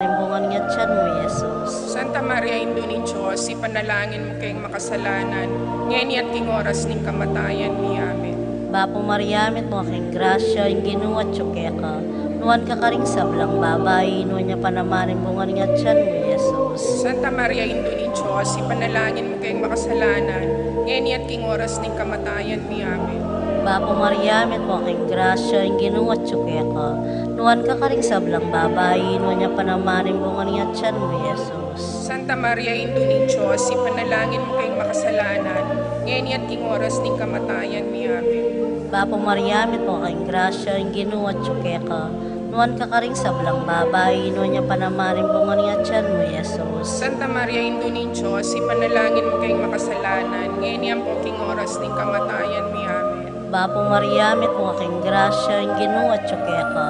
Bungan nga tiyan mo, Jesus. Santa Maria, Indo ni Diyos, ipanalangin mo kayong makasalanan, ngayon at king oras ning kamatayan ni Amen. Bapo Maria, met mo aking grasya, yung ginuwat tsuke ka. Nuwan ka karing sablang babay, nuwan niya panamanin bungan nga tiyan mo, Jesus. Santa Maria, Indo ni Diyos, ipanalangin mo kayong makasalanan, ngayon at king oras ning kamatayan ni Amen. Bapo Maria, met mo aking grasya, yung ginuwat tsuke ka. Nuwan ka karing sablang babay, nuwan niya panamanin bungan nga tiyan mo, Jesus. Santa Maria, Indo ni Diyos, ipanalangin mo kayong makasalanan, ngayon at king oras ning kamatayan ni Amen. Bapo Maria, met mo aking grasya, yung ginuwat tsuke ka. Nuwan ka karing sablang babay, nuwan niya panamanin bungan nga tiyan mo, Jesus. Santa Maria, Indo ni Diyos, ipanalangin mo kayong makasalanan, ngayon po king oras ning kamatayan ni Amen. Bapo Maria, met mo aking grasya, yung ginuwat tsuke ka.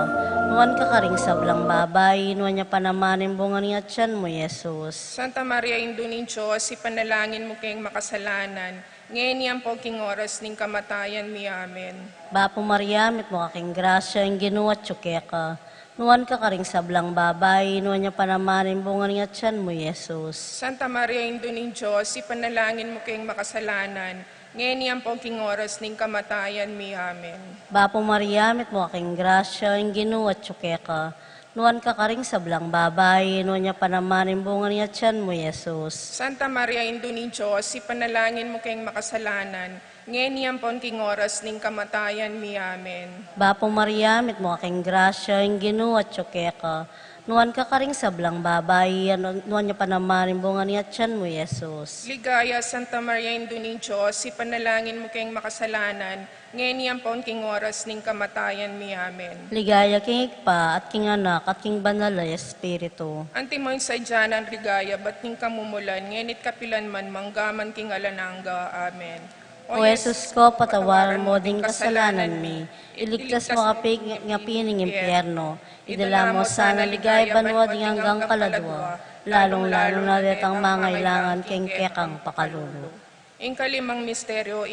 Nuwan ka karing sablang babay, nuwan niya panamanin bungan nga tiyan mo, Jesus. Santa Maria, Indo ni Diyos, ipanalangin mo kayong makasalanan, ngayon po king oras ning kamatayan ni Amen. Bapo Maria, met mo aking grasya, yung ginuwat tsuke ka. Nuwan ka karing sablang babay, nuwan niya panamanin bungan nga tiyan mo, Jesus. Santa Maria, Indo ni Diyos, ipanalangin mo kayong makasalanan, ngayon po king oras ning kamatayan ni Amen. Bapo Maria, met mo aking grasya, yung ginuwat tsuke ka. Nuwan ka karing sablang babay, nuwan niya panamanin bungan nga tiyan mo, Jesus. Santa Maria, Indo ni Diyos, ipanalangin mo kayong makasalanan, ngayon po king oras ning kamatayan ni Amen. Bapo Maria, met mo aking grasya, yung ginuwat tsuke ka. Nuwan ka karing sablang babay, nuwan niya panamanin bungan nga tiyan mo, Jesus. Ligaya, Santa Maria, Indo ni Diyos, ipanalangin mo kayong makasalanan, ngayon po king oras ning kamatayan ni Amen. Ligaya king ikpa, at king anak, at king banal na Espiritu. Antimoy sa dyanan rigaya, ba't ning kamumulan, ngenit kapilan man, manggaman king alananga. Amen. O Jesus ko, patawaran mo din kasalanan mi. Iligtas mo kapig nga pining impyerno. Idala mo sana ligay banwa di hanggang kaladwa. Lalong-lalo na detang mangailangan keng kekang pakalulu. Ing kalimang misteryo,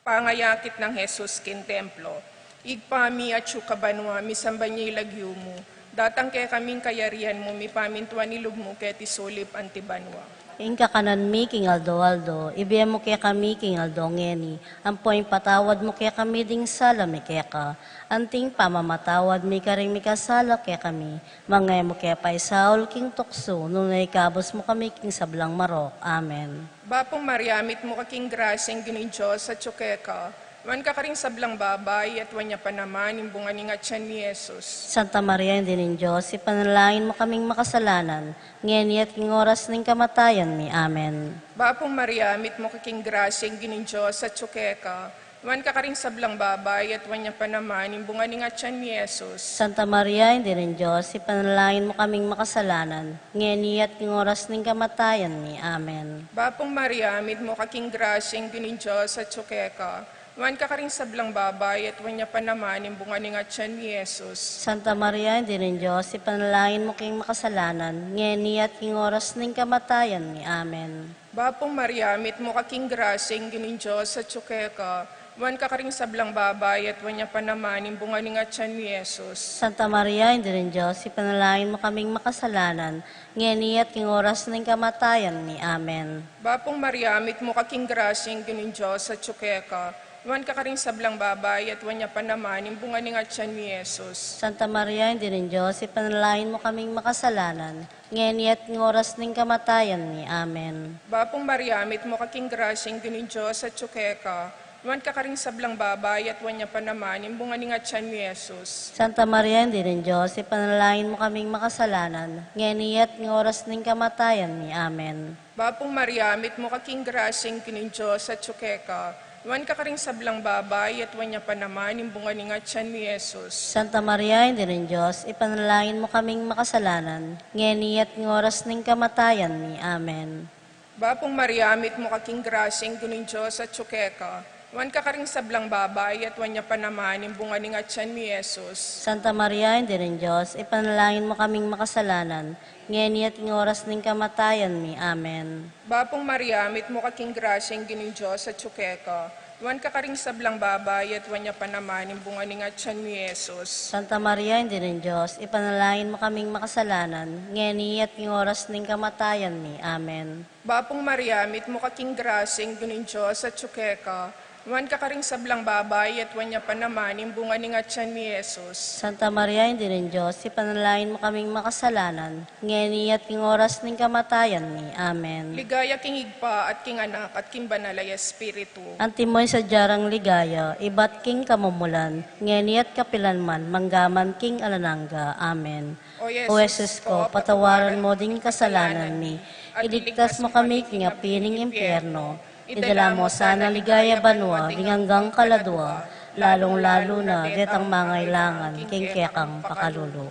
pangayakit ng Jesus kin templo. Igpami at syukabanwa, misambanyi lagyo mo. Datang kaya kaming kayarihan mo, mipamintuan nilog mo, kaya tisulip antibanwa. Ingka kanan mi king aldo, ibigay mo kaya kami king aldo ngeni. Ampoy patawad mo kaya kami ding sala mi kaya ka. Anting pamamatawad mi karing mi kasala kaya kami. Mangay mo kaya paisaul king tukso, nunay kabos mo kami king sablang marok. Amen. Bapong Mariamit mo kaking grasyang ginin Diyos sa tsukeka. Wan ka karing sablang babay at wanya pa naman imbungan ni nga tiyan ni Jesus. Santa Maria, hindi ng Diyos, ipanalangin mo kaming makasalanan, ngayon at king oras ng kamatayan mi. Amen. Bapong Mariamit mo kaking grasyang ginin Diyos sa tsukeka. Wan ka karing sablang babay at wanya pa naman imbungan ni nga tiyan ni Jesus. Santa Maria, hindi ng Diyos, ipanalangin mo kaming makasalanan, ngayon at king oras ng kamatayan mi. Amen. Bapong Mariamit mo kaking grasyang ginin Diyos sa tsukeka. Wan ka karing sablang babay at wanya pa naman imbungan ni nga tiyan ni Jesus. Santa Maria, hindi ng Diyos, ipanalangin mo kaming makasalanan, ngayon at king oras ng kamatayan mi. Amen. Bapong Mariamit mo kaking grasyang ginin Diyos sa tsukeka. Wan ka karing sablang babay at wanya pa naman imbungan ni nga tiyan ni Jesus. Santa Maria, hindi ng Diyos, ipanalangin mo kaming makasalanan, ngayon at king oras ng kamatayan mi. Amen. Bapong Mariamit mo kaking grasyang ginin Diyos sa tsukeka. Wan ka karing sablang babay at wanya pa naman imbungan ni nga tiyan ni Jesus. Santa Maria, hindi ng Diyos, ipanalangin mo kaming makasalanan, ngayon at king oras ng kamatayan mi. Amen. Bapong Mariamit mo kaking grasyang ginin Diyos sa tsukeka. Wan ka karing sablang babay at wanya pa naman imbungan ni nga tiyan ni Jesus. Santa Maria, hindi ng Diyos, ipanalangin mo kaming makasalanan, ngayon at king oras ng kamatayan mi. Amen. Bapong Mariamit mo kaking grasyang ginin Diyos sa tsukeka. Wan ka karing sablang babay at wanya pa naman imbungan ni nga tiyan ni Jesus. Santa Maria, hindi ng Diyos, ipanalangin mo kaming makasalanan, ngayon at king oras ng kamatayan mi. Amen. Bapong Mariamit mo kaking grasyang ginin Diyos sa tsukeka. Wan ka karing sablang babay at wanya pa naman imbungan ni nga tiyan ni Jesus. Santa Maria, hindi ng Diyos, ipanalangin mo kaming makasalanan, ngayon at king oras ng kamatayan mi. Amen. Bapong Mariamit mo kaking grasyang ginin Diyos sa tsukeka. Wan ka karing sablang babae at wanya pa naman yung bunga ni nga tiyan mi Jesus. Santa Maria, Ina ng Diyos, ipanalangin mo kaming makasalanan, ngeni at ng oras ng kamatayan ni. Amen. Bapong Maria, mit mo kaking grasing dunin Diyos at tsukeka. Wan ka karing sablang babae at wanya pa naman yung bunga ni nga tiyan mi Jesus. Santa Maria, Ina ng Diyos, ipanalangin mo kaming makasalanan, ngeni at ng oras ng kamatayan ni. Amen. Ligaya king igpa at king anak at king banalay espiritu. Antimoy sa jarang ligaya, ibat king kamumulan, ngeni at kapilanman, manggaman king alananga. Amen. O Jesus ko, patawaran mo ding kasalanan mi, iligtas mo kami king apining impyerno, idala mo sana ligaya banwa, ding hanggang kaladwa, lalong-lalo na ditang mangailangan, king kekang pakalulo.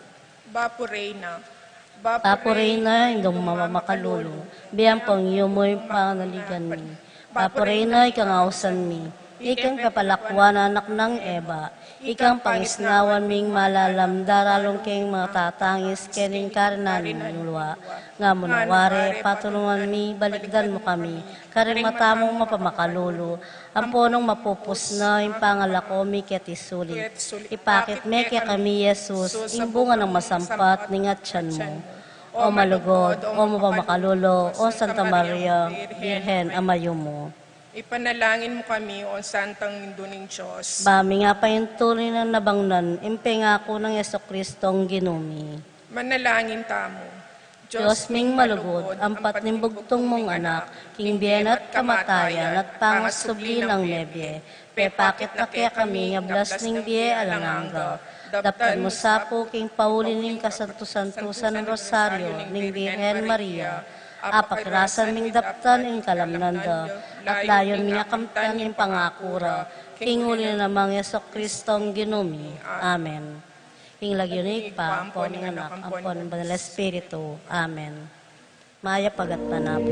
Bapo Reyna. Papo Reyna, indong mamamakalulo, biyang pang yumoy panaligan mi. Papo Reyna, ikang ausan mi, ikang kapalakwan anak ng Eva, ikang pangisnawan ming malalamdaralong king matatangis kening karnanin nulwa, nga munawari, patulungan mi, balikdan mo kami, karing matamong mapamakalulo, ang punong mapupus na yung pangalako mi ketisulit. Ipakit me kaya kami, Jesus, imbunga ng masampat ni ngatsan mo. O malugod, o mapamakalulo, o Santa Maria, Birhen, amayo mo. Ipanalangin mo kami, O Santang Ninduning Diyos. Bami nga pa yung tuloy na nabangnan, impengako ng Yeso Kristong ginumi. Manalangin tamo. Diyos ming malugod, ang patnimbugtong mong anak, king biyen at kamatayan at pangasubli ng nebye, pepakit na kaya kami nga blas ning biye alananga. Daptan mo sapo king pauli ning kasantusantusan ng rosaryo ning Birhen Maria, apakrasan ming daptan ing kalamnanda, at layon ming akamtan ing pangakura, king uli na namang Yeso Kristong ginumi. Amen. King lagyonik pa, ampon ng anak, ampon ng banal espiritu. Amen. Maya pagat panabo.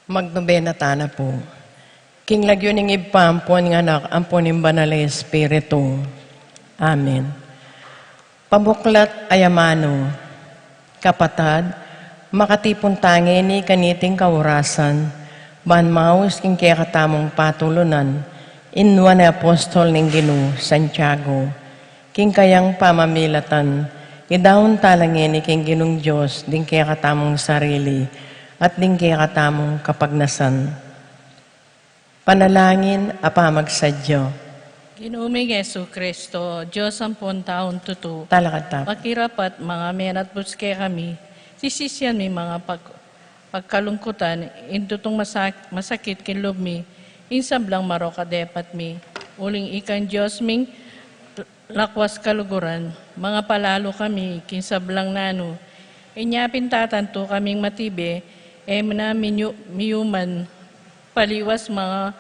Magnobena tana po. King lagyo ning ipampon nga anak, amponin banal na Espiritu. Amen. Pabuklat ayamano, kapatad, makatipon tangi ni kaniting kaurasan, ban maus king kaya katamong patulunan, inwa na apostol ning Ginu, Santiago, king kayang pamamilatan, idahon talangin ni king Ginung Diyos, ding kaya katamong sarili, at ding kaya katamong kapagnasan. Panalangin apamagsadyo. Ginuming Yesu Kristo, Diyos ang taon tutu. Talakatap. Pakirapat mga menat buske kami, sisisyan mi mga pagkalungkutan, indutong masakit kinlob mi, insablang maroka depat mi, uling ikan Diyos ming lakwas kaluguran, mga palalo kami, kinsablang nano, inyapin tatanto kaming matibe, na miyuman, paliwas mga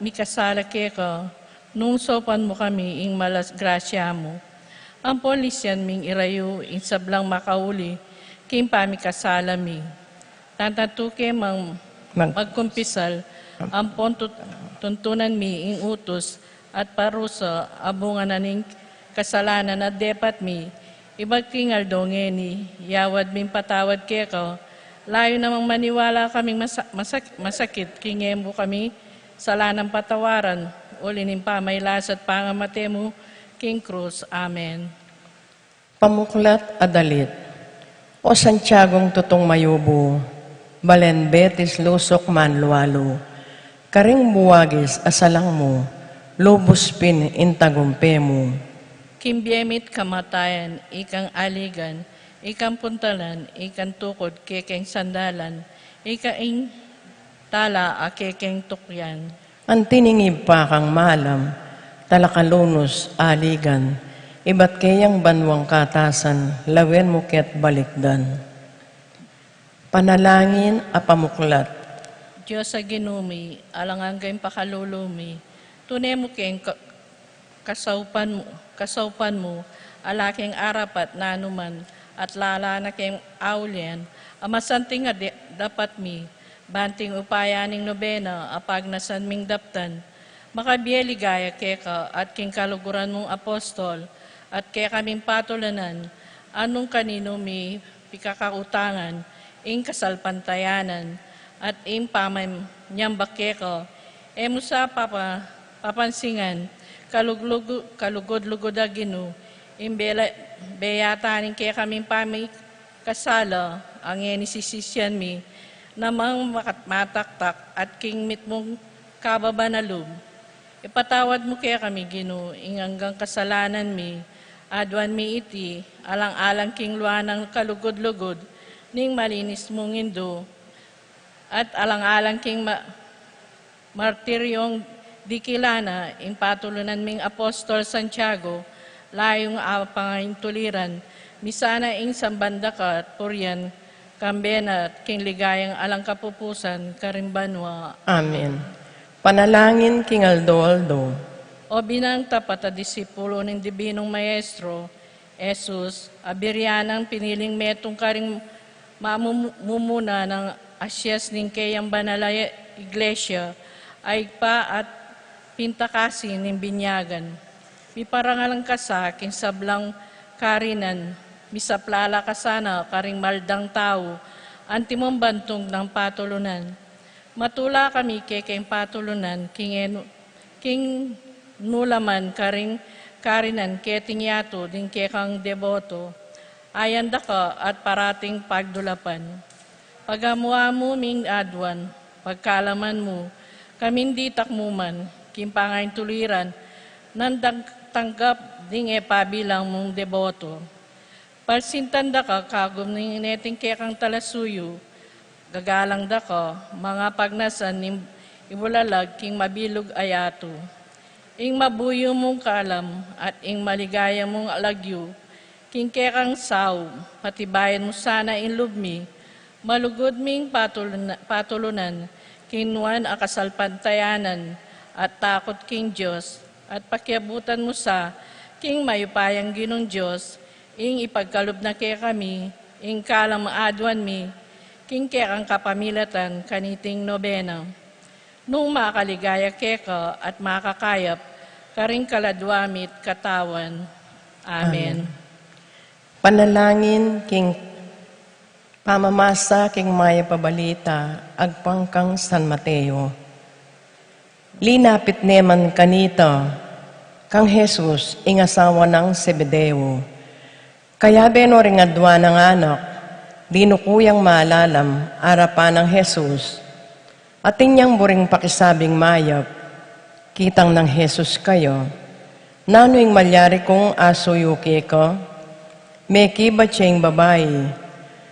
mikasala keka, nung sopan mo kami, ing malas grasya mo. Ang polisyan ming irayo, ing sablang makauli, kim pamikasala mi. Tantatuke magkumpisal, ang tuntunan mi, ing utos, at parusa, abungan na ning kasalanan at depat mi, ibagtingal dongeni, yawad ming patawad keka, layo namang maniwala kaming masakit, kingemo kami, salanang patawaran, ulinin pa may lasat pangamate mo, King Cruz. Amen. Pamuklat adalit. O Santiagong tutong mayubo, balen betis lusok man luwalo, karing buwagis asalang mo, lubos pin intagumpe mo. Kimbiemit kamatayan, ikang aligan, ikang puntalan, ikang tukod, kekeng sandalan, ikaing tala, kekeng tukyan. Ang tiningib pa kang malam, talakalunos, aligan, iba't kayang banwang katasan, lawen mo ket balikdan. Panalangin apamuklat. Diyos sa ginumi, alanganggay pakalulumi, tunay mo keng kasaupan mo, alaking arapat nanuman, at lala na keng aulian, amasanting nga dapat mi, banting upayaning nobena, apag nasan ming daptan, makabiyeli gaya keka, at king kaluguran mong apostol, at kaya kaming patulanan, anong kanino mi pikakautangan, ing kasalpantayanan, at ing pamay nyambak keka, emusa papansingan, kalugod-lugod agino, imbela beyatanin kaya kaming pamay kasala, ang enisisisyan mi, namang mataktak at king mit mong kababa na loob. Ipatawad mo kaya kami, Gino, inganggang kasalanan mi, adwan mi iti, alang-alang king luanang kalugod-lugod, ning malinis mong indo, at alang-alang king martiryong dikilana, ing patulunan ming Apostol Santiago, layong pangaing tuliran, misana ing sambanda ka at puryan, kambena at king ligayang alang kapupusan, karimbanwa. Amen. Panalangin king Aldo. O binang tapat at disipulo ng Dibinong Maestro, Jesus, abiryanang piniling metong karing mamumuna ng asyas ning kayang banalaya iglesia, ay pa at pintakasin ng binyagan. Miparangalang ka sa akin sablang karinan, misaplala ka sana karing maldang tao, antimong bantong ng patulunan. Matula kami kekeng patulunan, king nulaman karing karinan keting yato din kekang deboto, ayanda ka at parating pagdulapan. Pagamuha mo ming adwan, pagkalaman mo, kamindi takmuman, kimpangain tuliran, tanggap ding pabilang mong deboto. Parsintanda ka kagum ng neting kekang talasuyo, gagalang da ka, mga pagnasan ni ibulalag king mabilog ayato. Ing mabuyo mong kalam at ing maligaya mong alagyo, king kekang saw, patibayan mo sana in lubmi, malugod ming patulunan, kinuan akasalpantayanan, at takot king Diyos, at pakiabutan mo sa king mayupayang Ginong Diyos, ing ipagkalob na kaya kami, ing kalang maadwan mi, kingke ang kapamilatan kaniting nobena. Nung makaligaya keka at makakayap, karing kaladwamit katawan. Amen. Panalangin king pamamasa king maya pabalita agpangkang San Mateo. Linapit neman kanita kang Jesus ingasawa ng Zebedeo. Kaya benoring adwa ng anak, dinukuyang malalam arapan ng Jesus. Atin niyang buring pakisabing mayap, kitang ng Jesus kayo. Nanoing malyari kong asuyuki ko, meki ba siyang babae?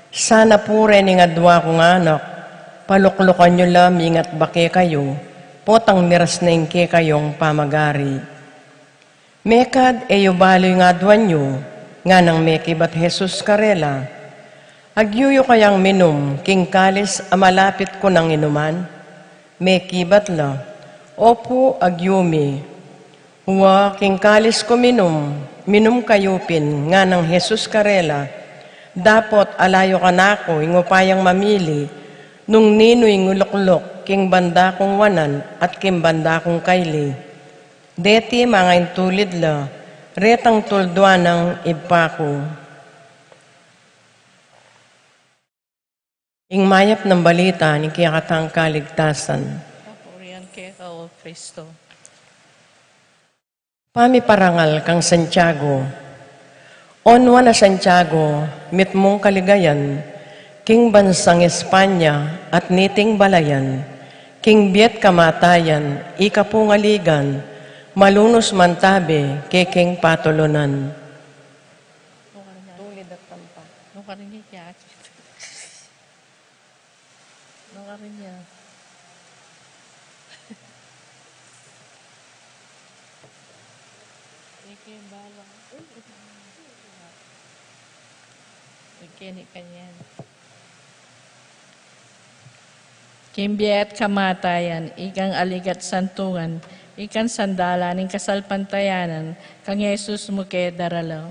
Sana pure ning adwa kong anak, paluklukan nyo laming at bake kayo, potang miras na ingke kayong pamagari. Mekad eyo baloy nga adwa nyo, nga nang meki bat Jesus karela. Agyuyo kayang minum, king kalis amalapit ko ng inuman, meki bat la, opo agyumi. Huwa king kalis ko minum kayupin, nga ng Jesus karela, dapot alayo ka na ako, ingupayang mamili, nung ninoy nguluklok, king banda kong wanan, at king banda kong kaili. Deti mga intulid la, retang tuldwa ng ibpako. Ingmayap ng balita ni kiyakatang kaligtasan. Papurihan keka o Kristo. Pamiparangal kang Santiago. Onwa na Santiago, mitmong kaligayan, king bansang Espanya at niting balayan, king biet kamatayan, ikapungaligan, malunos mantabe, keking patulunan. Tulid at tampa. Nung karinig niya. Nung karinig niya. Ikin balang. Ikin kanyan. Kimbiat kamatayan, ikang aligat santungan, ikan sandala ning kasalpantayanan, kang Yesus mo kay daralaw.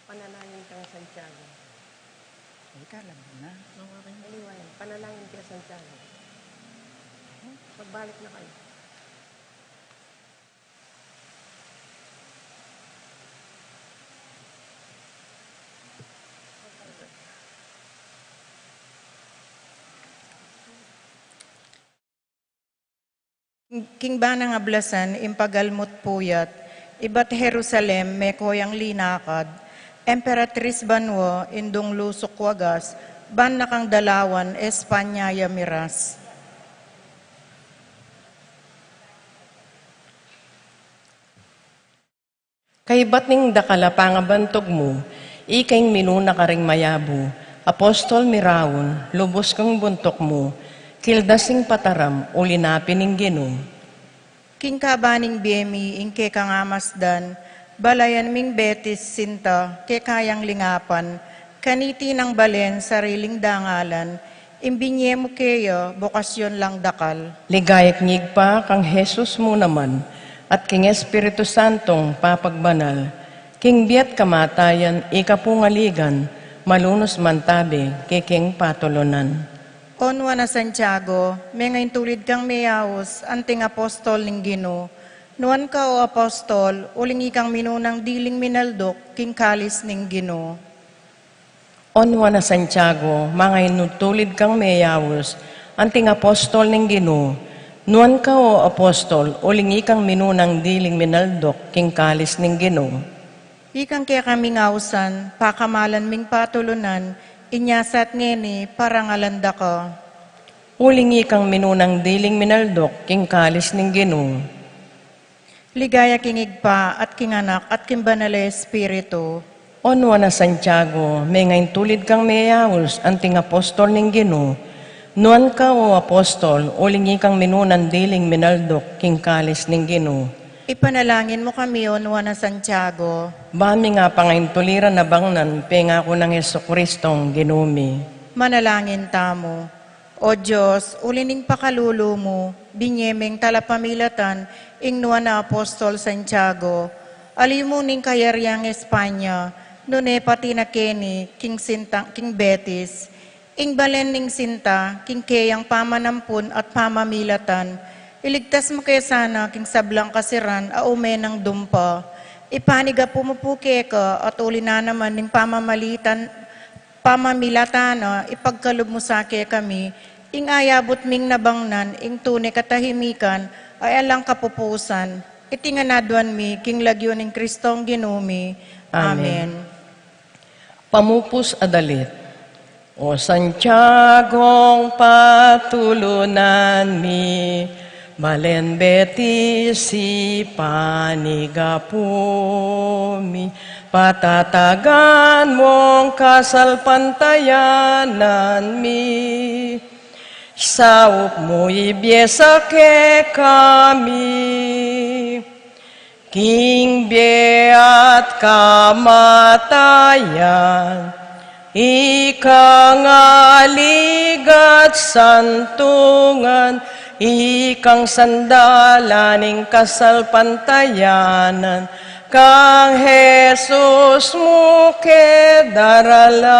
Panalangin kang Santiago. Ika lang na. Anyway, panalangin kang Santiago. Pagbalik na kayo. King banang ablasan, impagalmot puyat, ibat Jerusalem, may koyang linakad, Emperatriz Banwo, indong lusok wagas, ban nakang dalawan, Espanya yamiras. Kay ba't ning dakala pangabantog mo, ikaing minuna ka ring mayabo, apostol mirawon, lubos kang buntok mo, kildasing pataram, ulinapin ning ginom. King kabaning biyemi, ingke kang amasdan, balayan ming betis sinta, ke kayang lingapan, kaniti ng balen, sariling dangalan, imbinye mo keyo, bokasyon lang dakal. Ligayak ngig pa kang Jesus mo naman, at king Espiritu Santong papagbanal, king biat kamatayan, ikapungaligan, malunos mantabi, kiking patulunan. Onwa na Santiago, may ngayon tulid kang mayawos, anting apostol ning Ginoo. Nuan ka o apostol, uling ikang minunang diling minaldok, king kalis ning Ginoo. Onwa na Santiago, mga inutulid kang mayawos, anting apostol ning Ginoo. Nuan ka o apostol, uling ikang minunang diling minaldok, king kalis ning Ginoo. Ikang kaya kami ngausan, pakamalan ming patulunan, inyasat ngeni, parangalanda ka. Uling ikang minunang diling minaldok, king kalis ning Ginoo. Ligaya kingig pa, at kinganak, at kimbanala espiritu. Onwa na Santiago, may ngayon tulid kang mayawos, anting apostol ning Ginoo. Nuan ka o apostol, uling ikang minunan diling minaldok, king kalis ning Ginoo. Ipanalangin mo kami, onwa na Santiago. Bami nga pangaintuliran na bangnan, penga ko ng Yesu Kristong ginumi. Manalangin tamo. O Diyos, ulining pakalulo mo, binyemeng talapamilatan, ingnuan na Apostol Santiago, alimuning kayaryang Espanya, nune pati na Kenny, King Betis, ing balen ning sinta, king keyang pamanampun at pamamilatan, iligtas mo kaya sana king sablang kasiran, aume ng dumpa, ipaniga pumupuke ka at uli na naman ning pamamilatana, ipagkalub mo sa kami, ing ayabot ming nabangnan, ing tunay katahimikan, ay alang kapupusan, itinganadwan mi, king lagyo ning Kristong ginumi. Amen. Pamupus adalit. O Santiagong patulunan mi, balen betis si panigapumi, patatagan mong kasalpantayanan mi, saup mo ibiesa ke kami, king biat kamatayan, ikang aligat santungan, ikang sandalaning kasalpantayanan, kang Jesus mo ke darala.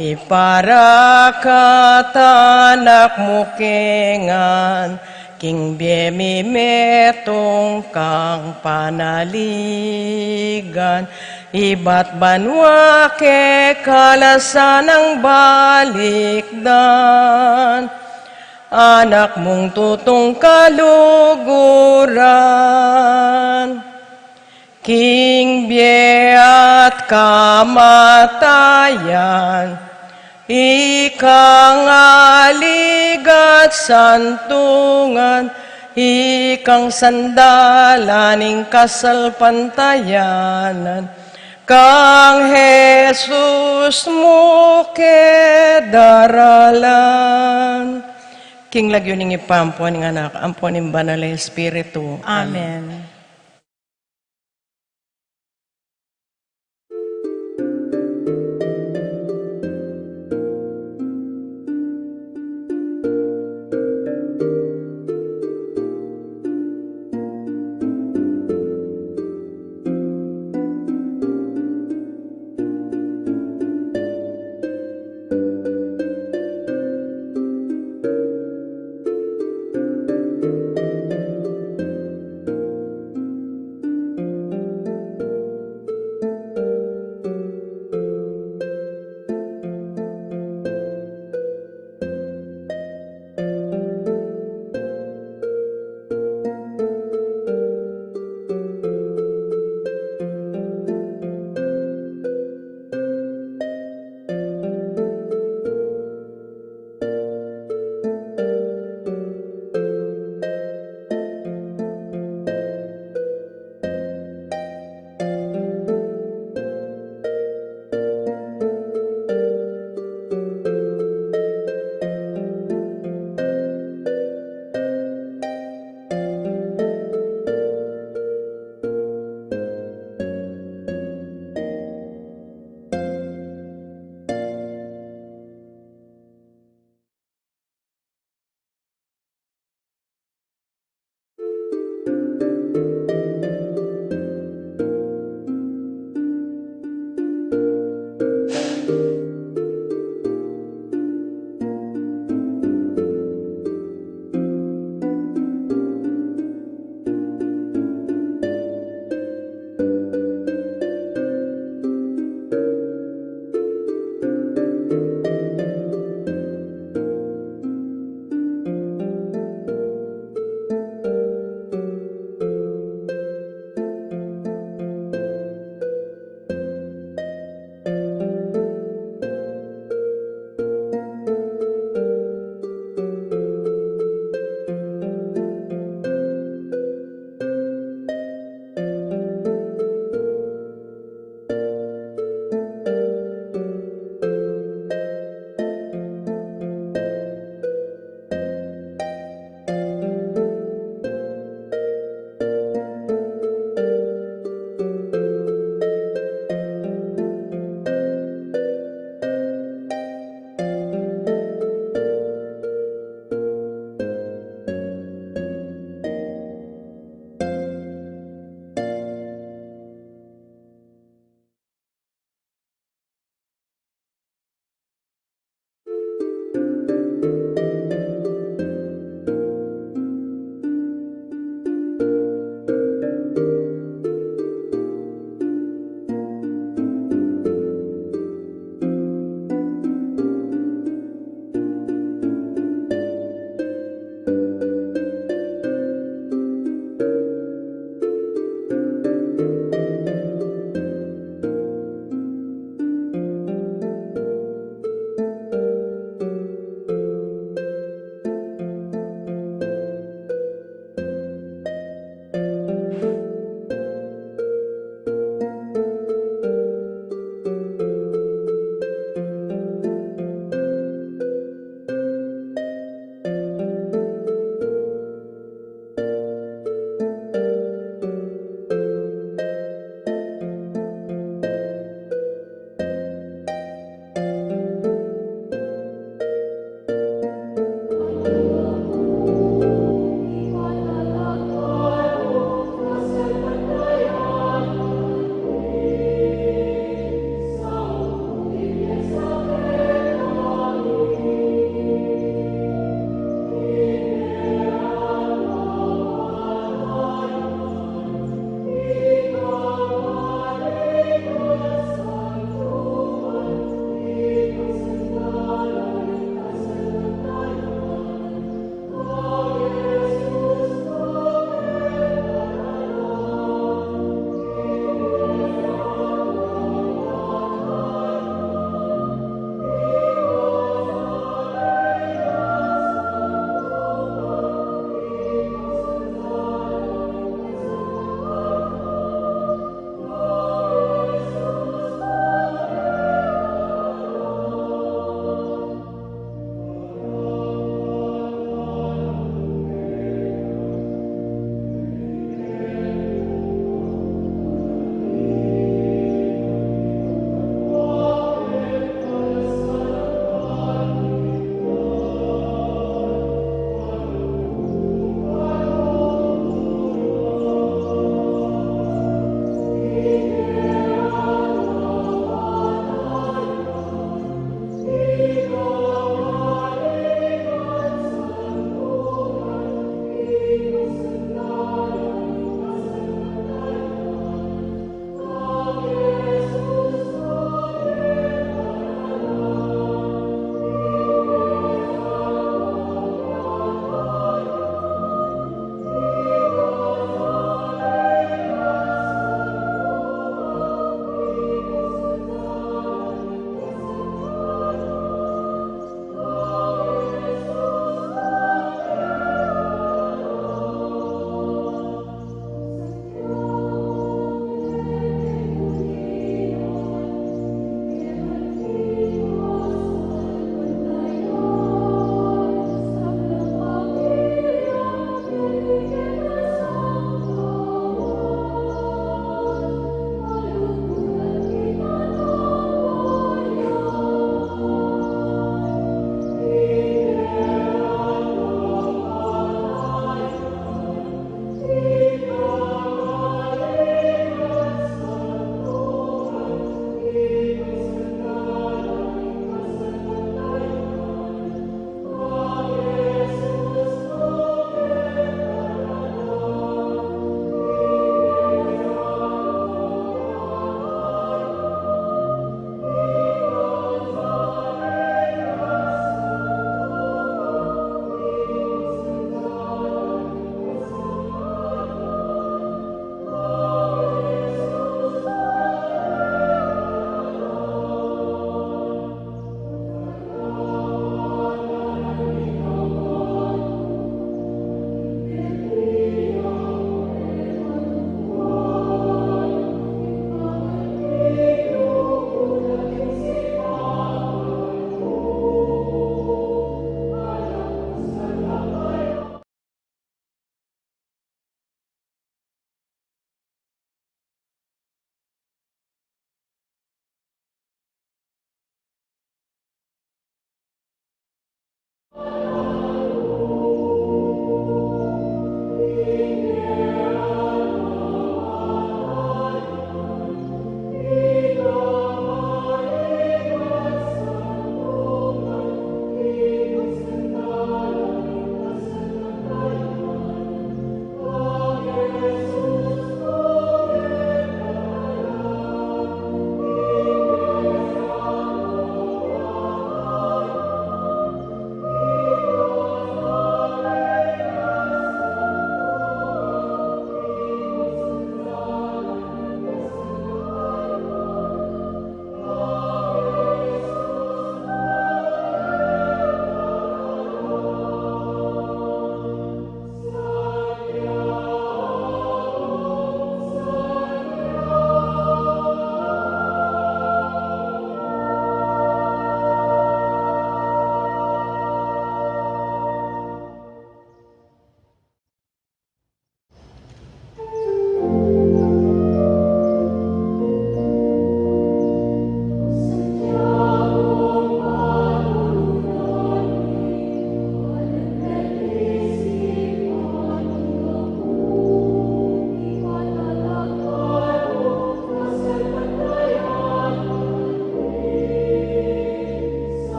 Iparakatanak mo kengan, king biemi metong kang panaligan, iba't banwa ke kalasan ng balikdan, anak mong tutong kaluguran, king biat kamatayan, ikang aligat santungan, ikang sandalaning kasalpantayanan, kang Jesus mo ke daralan. King lagyo ning ipampuan ng anak, ampuan ng banal na Espiritu. Amen.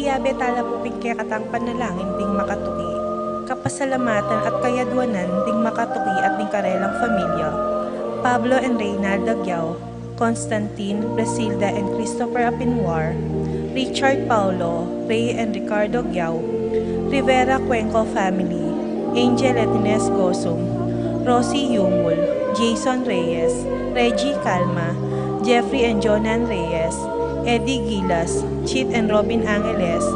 Maria betala po kay katang panalangin ding makatuki. Kapasalamatan at kayadwanan ding makatuki at ding karelang pamilya. Pablo and Reynalda Giao, Constantine, Brasilda and Christopher Apinwar, Richard Paulo, Ray and Ricardo Giao, Rivera Cuenco family, Angel at Ines Gosum, Rosie Yumul, Jason Reyes, Reggie Calma, Jeffrey and Jonan Reyes, Eddie Gilas, Chit and Robin Angeles,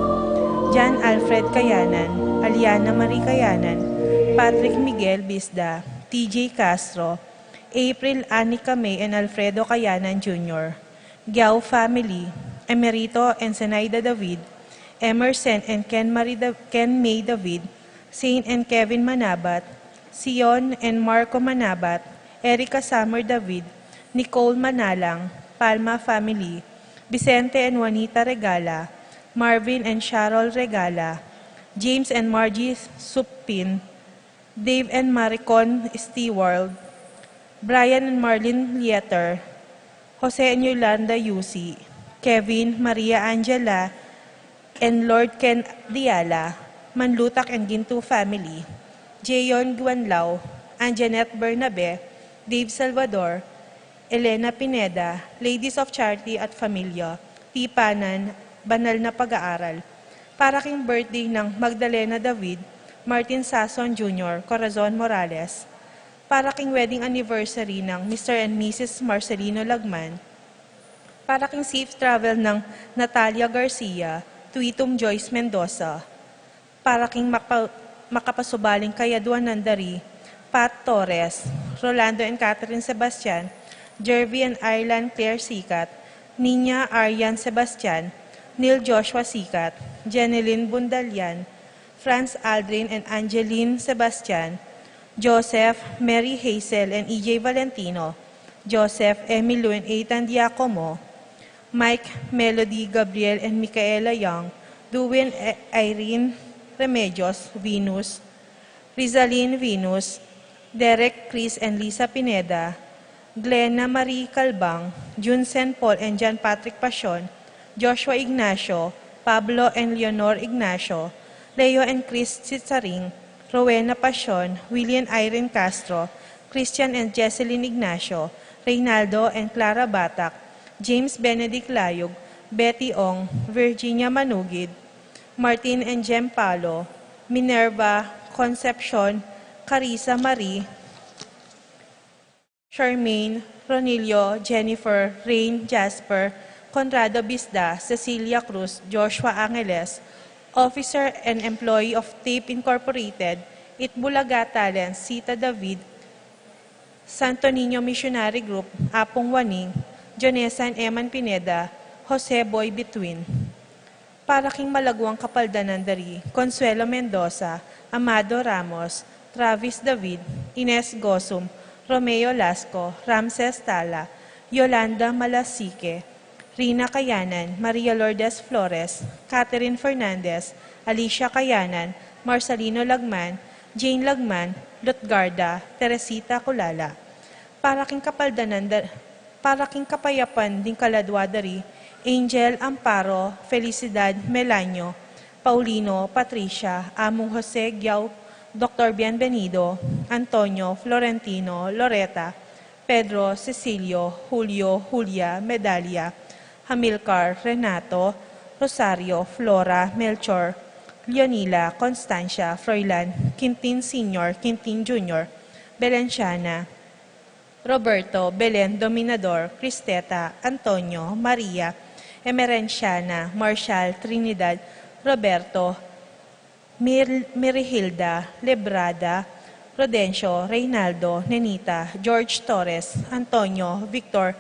John Alfred Kayanan, Aliana Marie Kayanan, Patrick Miguel Bisda, TJ Castro, April Anika May and Alfredo Kayanan Jr., Giao family, Emerito and Zenaida David, Emerson and Ken May David, Saint and Kevin Manabat, Sion and Marco Manabat, Erica Summer David, Nicole Manalang, Palma family, Vicente and Juanita Regala, Marvin and Sharol Regala, James and Margie Supin, Dave and Maricon Stewart, Brian and Marlene Lieter, Jose and Yolanda Yusi, Kevin, Maria Angela, and Lord Ken Diala, Manlutak and Ginto family, Jayon Guanlao, Anjanette Bernabe, Dave Salvador, Elena Pineda, Ladies of Charity at Familia, Tipanan, Banal na Pag-aaral. Para king birthday ng Magdalena David, Martin Sason Jr., Corazon Morales. Para king wedding anniversary ng Mr. and Mrs. Marcelino Lagman. Para king safe travel ng Natalia Garcia, Tuitum Joyce Mendoza. Para king makapasubaling Kayaduan Nandari, Pat Torres, Rolando and Catherine Sebastian, Jervy and Ireland Claire Sikat, Nina Aryan Sebastian, Neil Joshua Sikat, Jeneline Bundalian, Franz Aldrin and Angeline Sebastian, Joseph, Mary Hazel and EJ Valentino, Joseph, Emilio and Ethan Diacomo, Mike, Melody, Gabriel and Micaela Young, Duwin, Irene Remedios, Venus, Rizalyn Venus, Derek, Chris and Lisa Pineda, Glenna Marie Calbang, Junsen Paul and John Patrick Pasion, Joshua Ignacio, Pablo and Leonor Ignacio, Leo and Chris Citzaring, Rowena Pasion, William Irene Castro, Christian and Jesseline Ignacio, Reynaldo and Clara Batak, James Benedict Layog, Betty Ong, Virginia Manugid, Martin and Jem Palo, Minerva, Concepcion, Carissa Marie, Charmaine, Ronilio, Jennifer, Rain, Jasper, Conrado Bisda, Cecilia Cruz, Joshua Angeles, Officer and Employee of TAPE Incorporated, Itbulaga Talents, Sita David, Santo Niño Missionary Group, Apong Waning, Jonesa and Eman Pineda, Jose Boy Between. Para king Malagwang Kapaldanandari, Consuelo Mendoza, Amado Ramos, Travis David, Ines Gosum, Romeo Lasco, Ramses Tala, Yolanda Malasique, Rina Kayanan, Maria Lourdes Flores, Catherine Fernandez, Alicia Kayanan, Marcelino Lagman, Jane Lagman, Lutgarda, Teresita Kulala. Para king kapayapan ding kaladwadari, Angel Amparo, Felicidad Melanio, Paulino, Patricia, Among Jose Giao, Dr. Bienvenido, Antonio, Florentino, Loreta, Pedro, Cecilio, Julio, Julia, Medalia, Hamilcar, Renato, Rosario, Flora, Melchor, Leonila, Constancia, Froilan, Quintin Sr., Quintin Jr., Belenciana, Roberto, Belen Dominador, Cristeta, Antonio, Maria, Emerenciana, Marshall, Trinidad, Roberto, Mirihilda, Lebrada, Rodencio, Reynaldo, Nenita, George Torres, Antonio, Victor,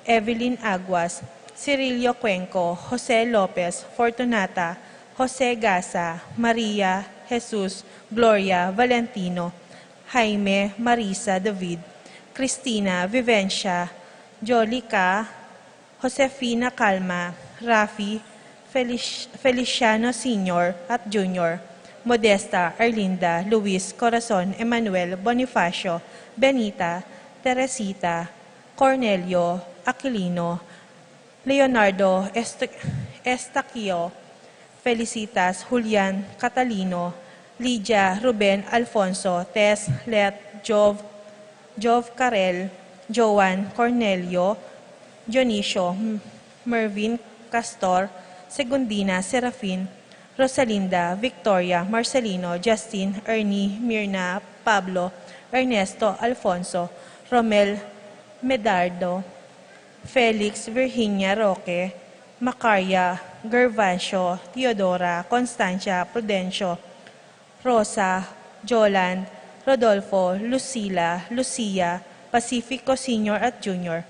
Evelyn Aguas, Cirilio Cuenco, Jose Lopez, Fortunata, Jose Gasa, Maria, Jesus, Gloria, Valentino, Jaime, Marisa, David, Cristina, Vivencia, Jolica, Josefina Calma, Rafi, Feliciano Sr. at Jr., Modesta, Arlinda, Luis, Corazon, Emmanuel, Bonifacio, Benita, Teresita, Cornelio, Aquilino, Leonardo Estaquio, Felicitas, Julian, Catalino, Lydia, Ruben, Alfonso, Tess, Let, Jov Carel, Joan, Cornelio, Dionisio, Mervin, Castor, Segundina, Serafin, Rosalinda, Victoria, Marcelino, Justin, Ernie, Mirna, Pablo, Ernesto, Alfonso, Romel, Medardo, Felix, Virginia, Roque, Macaria, Gervasio, Teodora, Constancia, Prudencio, Rosa, Joland, Rodolfo, Lucila, Lucia, Pacifico Senior at Junior,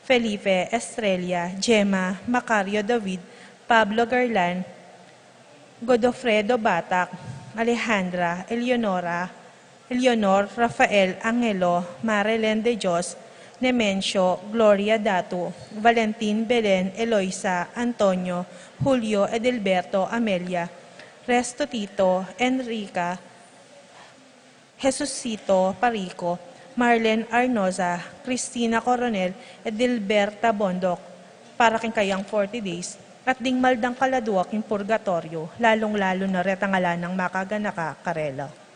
Felipe, Estrella, Gemma, Macario David, Pablo Garlan, Godofredo Batak, Alejandra, Eleonor, Rafael Angelo, Marilyn de Dios, Nemencio, Gloria Datu, Valentin Belen, Eloisa, Antonio, Julio, Edelberto, Amelia, Resto Tito, Enrica, Jesusito Parico, Marlen Arnoza, Cristina Coronel, Edelberta Bondok, para king kayang 40 days, at ding maldang kaladuak yung purgatorio, lalong-lalo na retangalan ng makaganaka karela.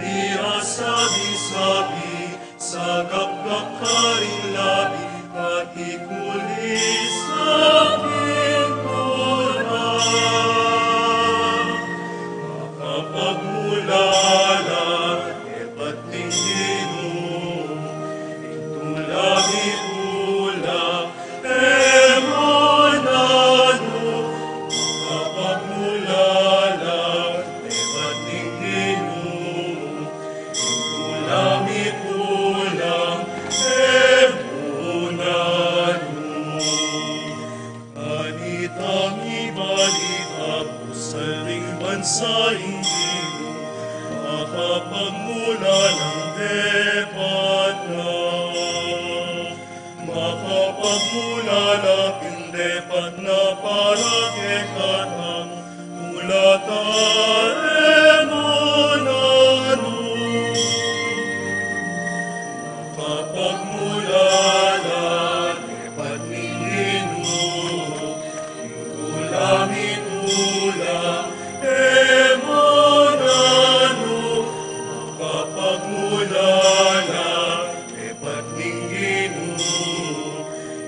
Elia sabi-sabi, sagap karing labi, at ikuli sa pintura. Makapagmulala, epat tinginu, itulami ula, emonano. Makapagmulala, epat tinginu, itulami ula, emonano. Anitang ibalita po sa ring bansaing dino, makapagmula ng depat na. Makapagmula na pindepat na para kekatang ulataremon. Makapagmula na depat nilino, itulamit ula, emonano. Makapagmula na depat nilino,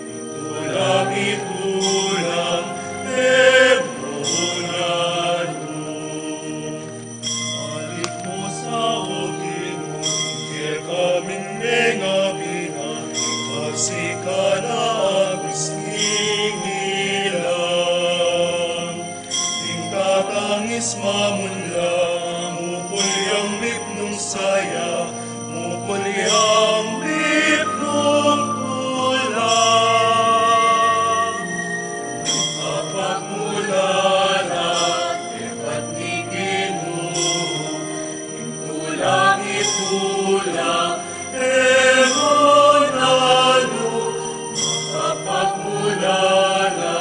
itulamit ula, emonano. Balik mo sa Ginoo, kaya kaming nengabiha, magsikala agis ningilang. Ting tatangis mamunla, mupulyang lipnong saya, mupulyang lipnong tulang. Kapagmulala, epat ni Ginoo, itulang itulang, emonano. Kapagmulala,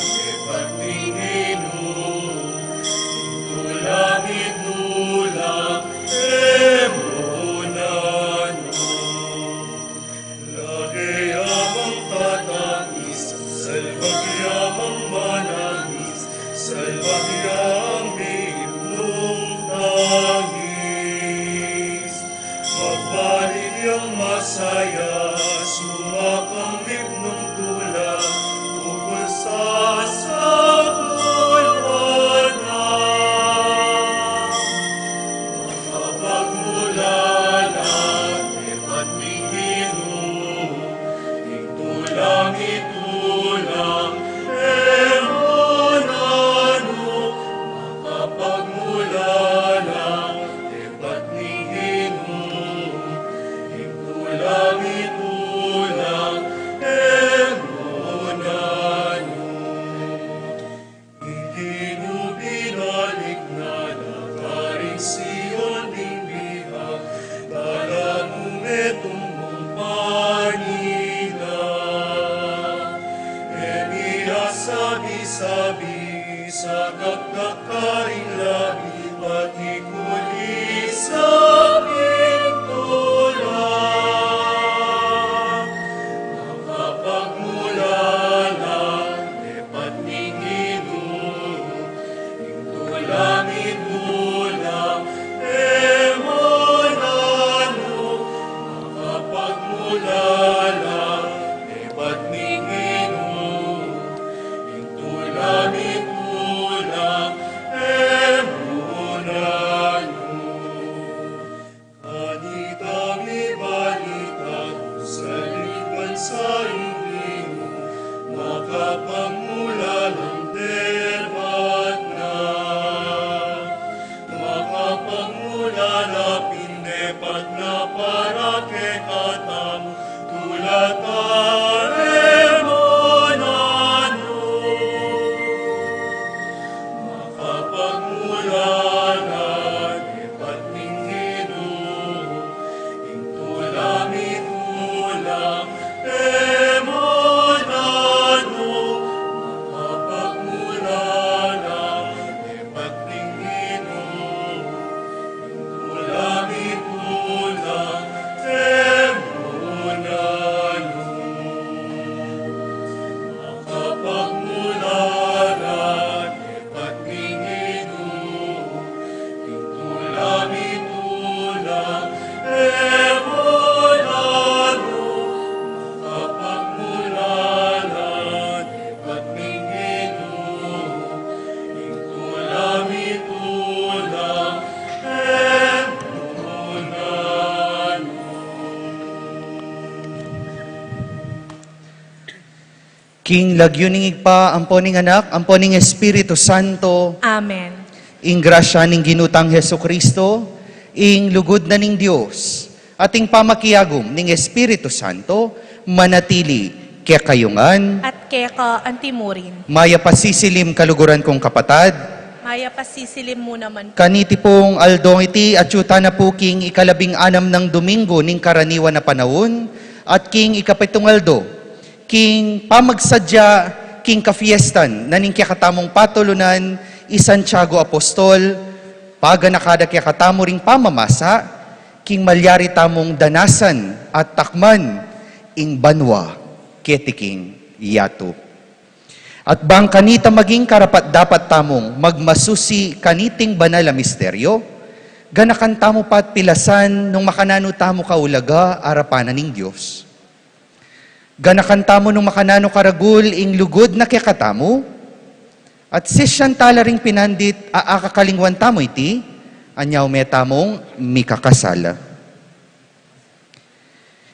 epat ni Ginoo, itulang itulang, emonano. Lagayamang tatangis, salbagyamang manangis, salbagyang bibnong tangis. Magbalik ang masaya, sumakang bibnong tula, tukol sa sagulwanan. Makapagmulala, epat ni Ginoo, itulang itulang, emonano. Makapagmulala, epat ni Ginoo, itulang itulang, emonano. Ikinubinalik na nakaring Sion bibihag, dala mong etong mong panina. Elia sabi-sabi, sagap karing labi, pati kuli sa pintura. Makapagmulala, epat ni Ginoo, itulang itulang, emonano. Makapagmulala, epat ni Ginoo, itulang itulang, emonano. Kanitang ibalita sa lipan sa inyo, makapagmula ng debat na. Makapagmula na pindepat na para kekatang tulataremonano. Makapagmula na depat ning Ginoo, itulang itulang, emonano. Makapagmula na depat ning Ginoo, itulang itulang, King lagyuning igpa, amponing anak, amponing Espiritu Santo, Amen. ing grasya ning ginutang Heso Kristo, ing lugod na ning Dios, ating pamakiagom ning Espiritu Santo, manatili kaya kayungan, At keka antimurin. maya pasisilim kaluguran kong kapatad, Maya pasisilim mo naman. kaniti pong aldong iti at yuta na po king ikalabing-anam ng Domingo ning karaniwan na panahon, at king ikapitong aldo, king pamagsadya, king kafiestan, naning kakatamong patulunan, Santiago Apostol, paga nakada kakatamo ring pamamasa, king malyari tamong danasan at takman, ing banwa, ketiking yato. At bang kanita maging karapat dapat tamong magmasusi kaniting banal na misteryo, ganakan tamo pat pilasan nung makanano tamo kaulaga arapanan ning Diyos. Ganakan tamo nung makanano karagul ing lugod na kekatamo, at sisyan tala ring pinandit aakakalingwan tamo iti, anyaw metamong mikakasala.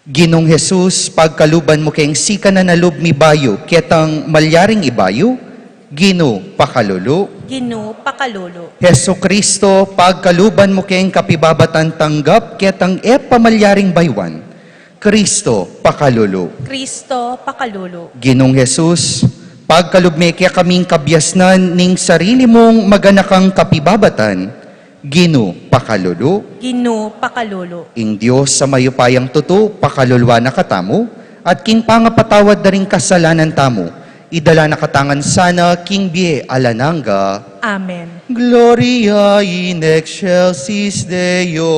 Ginong Jesus, pagkaluban mo kayong sika na nalub mi bayo, ketang malyaring ibayo, Gino pakalulu. Gino pakalolo. Heso Kristo, pagkaluban mo kayong kapibabatan tanggap, ketang pamalyaring baywan, Kristo pakalulu. Kristo pakalolo. Ginong Jesus, pagkalubme kaya kaming kabyasnan ning sarili mong maganakang kapibabatan, Gino pakalulu. Gino pakalolo. Ing Diyos sa mayupayang tuto, pakalulwa na katamo, at king pangapatawad na ring kasalanan tamo, idala na katangan sana, king bie alananga. Amen. Gloria in excelsis Deo.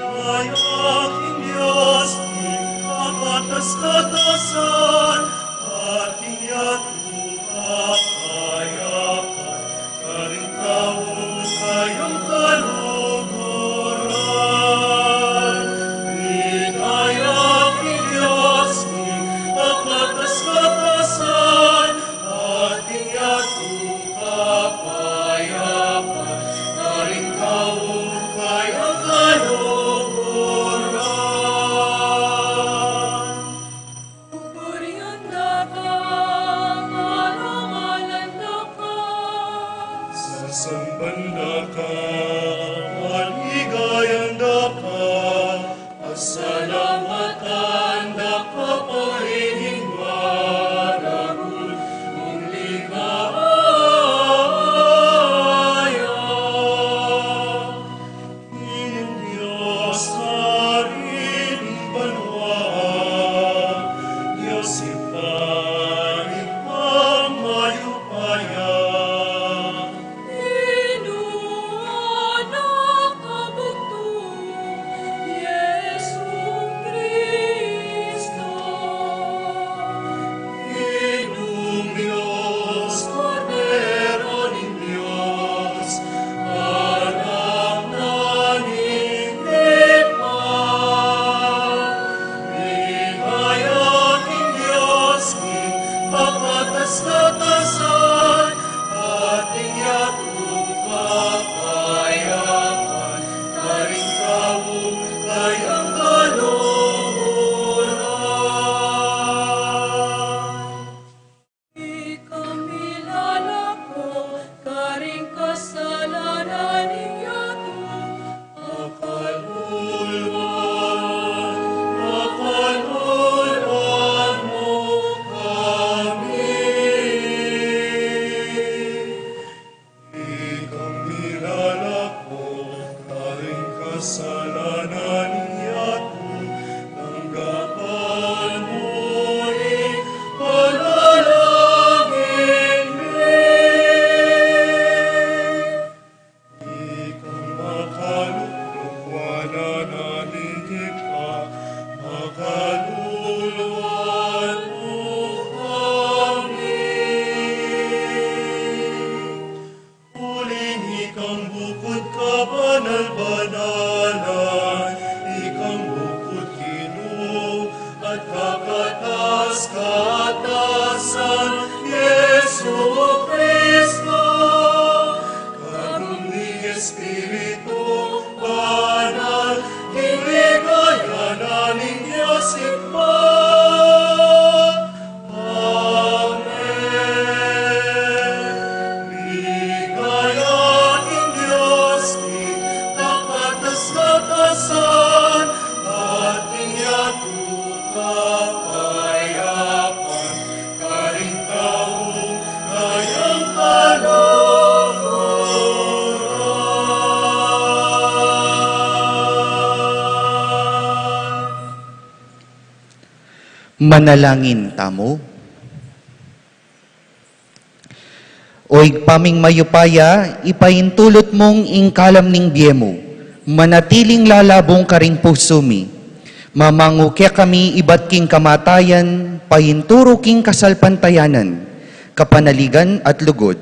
Ikayaking Diyos, ikapatas-katasan, ating yatupakayakan, karintawong kayang kaluguran. Ikayaking Diyos, ikapatas-katasan, ating yatupakayakan, karintawong kayang kaluguran. Sasambanda ka, maligayan da ka, pasalamatan da ka pahinging maragul, mong ligaya. Inyong Diyos, harining banwa, Diyos ipanig pamayupaya. Inung Diyos, Cordero ng Diyos, anak naning ligayaking Diyos, kapatas-katasan, ating yatupakayakan, karingkawong kayang kaluguran. Ikamilala ko, karing kasalanan niyato, Pakalulwan mo kami. Ikamilala ko, karing kasalanan niyato, tanggapan mo'y panalangin mi. Ikang makalulukwanan namin kita, makaluluan mo kami. Huling ikang bukod ka banal-banalan, ikang bukod Ginoo, at kakatas-katasan, Yesu Kristo. Espiritu Banal, hiligaya namin Diyos Iba. Amen. Ligayahin Diyos, kakatas-katasan, at inyatu kapayapan, karintaong gayang Manalangin tamo. Oy paming mayupaya, ipahintulot mong ingkalam ning biyemo, manatiling lalabong karing pusumi. Mamangu kaya kami ibat king kamatayan, pahinturo king kasalpantayanan, kapanaligan at lugod.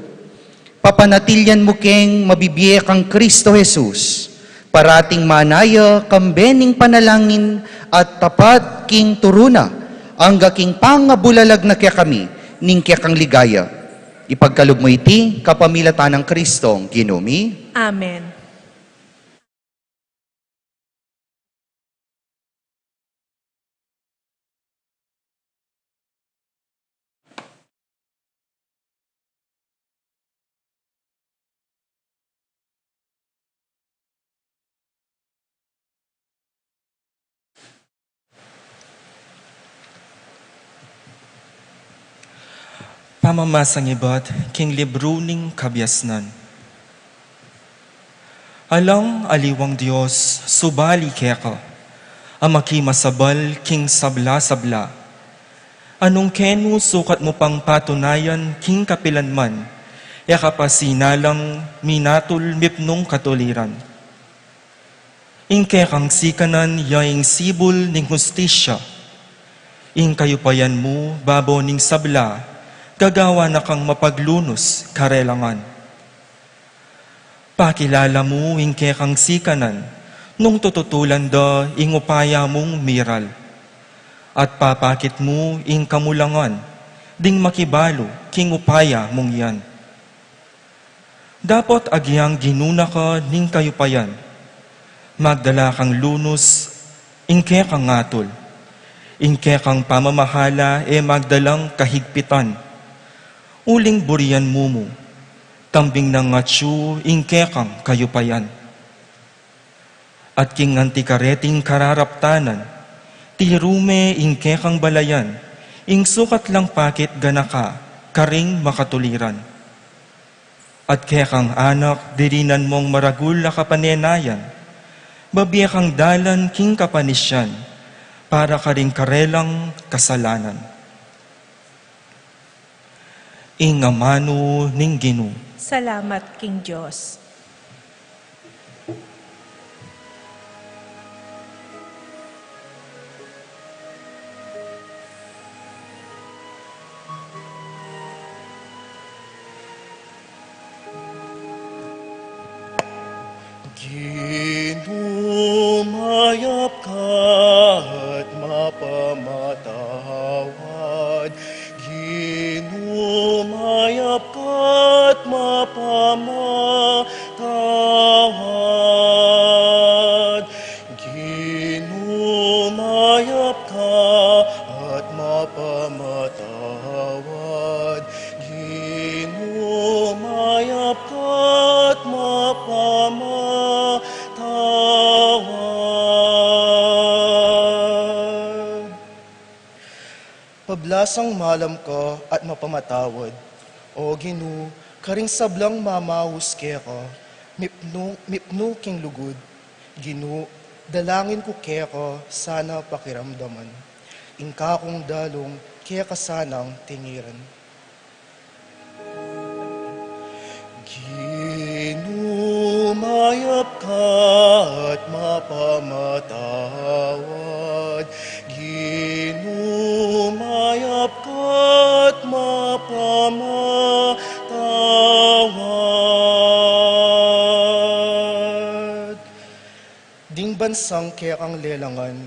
Papanatilyan mo keng mabibiye kang Kristo Jesus, parating manaya kambening panalangin at tapat king turuna, angga king pangabulalag na kaya kami, ning kaya kang ligaya. Ipagkalog mo iti, kapamilatan ng Kristong ginumi. Amen. Pamamasang ibat, king libro ning kabyasnan. Alang aliwang Diyos, subali keka, amaki masabal king sabla-sabla. Anong kenu sukat mo pang patunayan king kapilanman, yakapasinalang minatul mipnong katuliran. Ing kekang sikanan yaing sibul ning hustisya, ing kayupayan mo babo ning sabla, gagawa na kang mapaglunos karelangan. Pakilala mo ingke kang sikanan, nung tututulan da ingupaya mong miral. At papakit mo ing kamulangan, ding makibalo king upaya mong yan. Dapat agyang ginuna ka ning kayupayan, magdala kang lunos, ingke kang ngatol, ingke kang pamamahala magdalang kahigpitan. Uling burian mumu, tambing ng ngatsu, ingkekang kayupayan. At king antikareting kararaptanan, tirume ingkekang balayan, ing sukat lang pakit ganaka, karing makatuliran. At kekang anak, dirinan mong maragul na kapanenayan, babiyakang dalan king kapanisyan, para karing karelang kasalanan. Ingamano ning Ginoo. Salamat, King Diyos. Ginumayap ka at mapamatawad. Ginumayap ka at mapamatawad. Ginumayap ka at mapamatawad. Ginumayap ka at mapamatawad. Pablasang malam ka at mapamatawad. O Ginoo, karing sablang mamawus kaya ka, mipno king lugod. Ginoo, dalangin ko kaya ka, sana pakiramdaman. Ingka kong dalong, kaya ka sanang tingiran. Ginumayap ka at mapamatawad. Ginumayap ka at mapamatawad. Ding bansang kaya kang lelangan,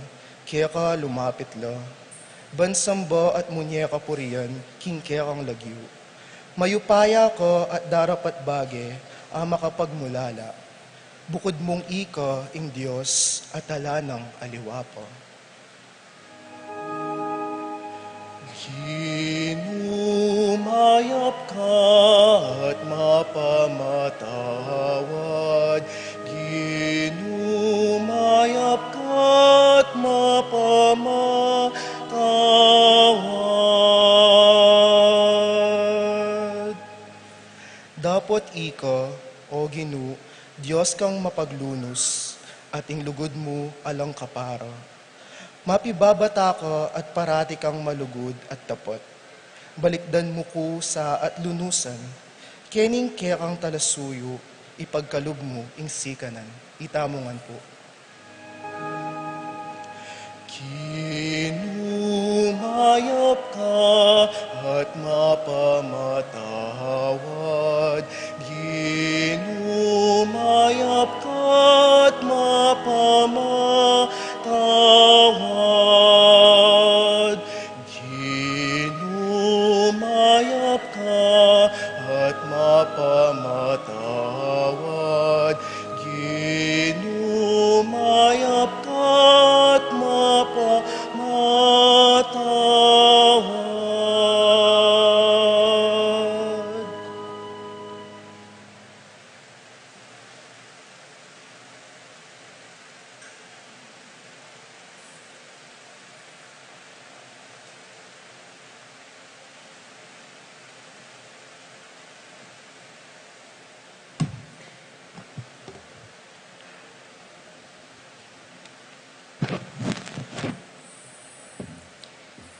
kaya ka lumapit la. Bansang ba at munyeka puriyan, king kaya kang lagyo. Mayupaya ko at darapat bage, makapagmulala. Bukod mong ika, ing Diyos, at talanang aliwapa. Ginumayap ka at mapamatawad. Ginumayap ka at mapamatawad. Dapat ika, o Ginu, Diyos kang mapaglunos, at ing lugod mo alang kapara. Mapibabata ka at parati kang malugod at tapat. Balikdan mo ko sa at lunusan, kening kekang talasuyo, ipagkalub mo ing sikanan, itamungan po. Kinumayap ka at mapamatawad. Ginumayap ka at mapamatawad. Ginumayap ka at mapamatawad. Ginumayap ka at mapamatawad.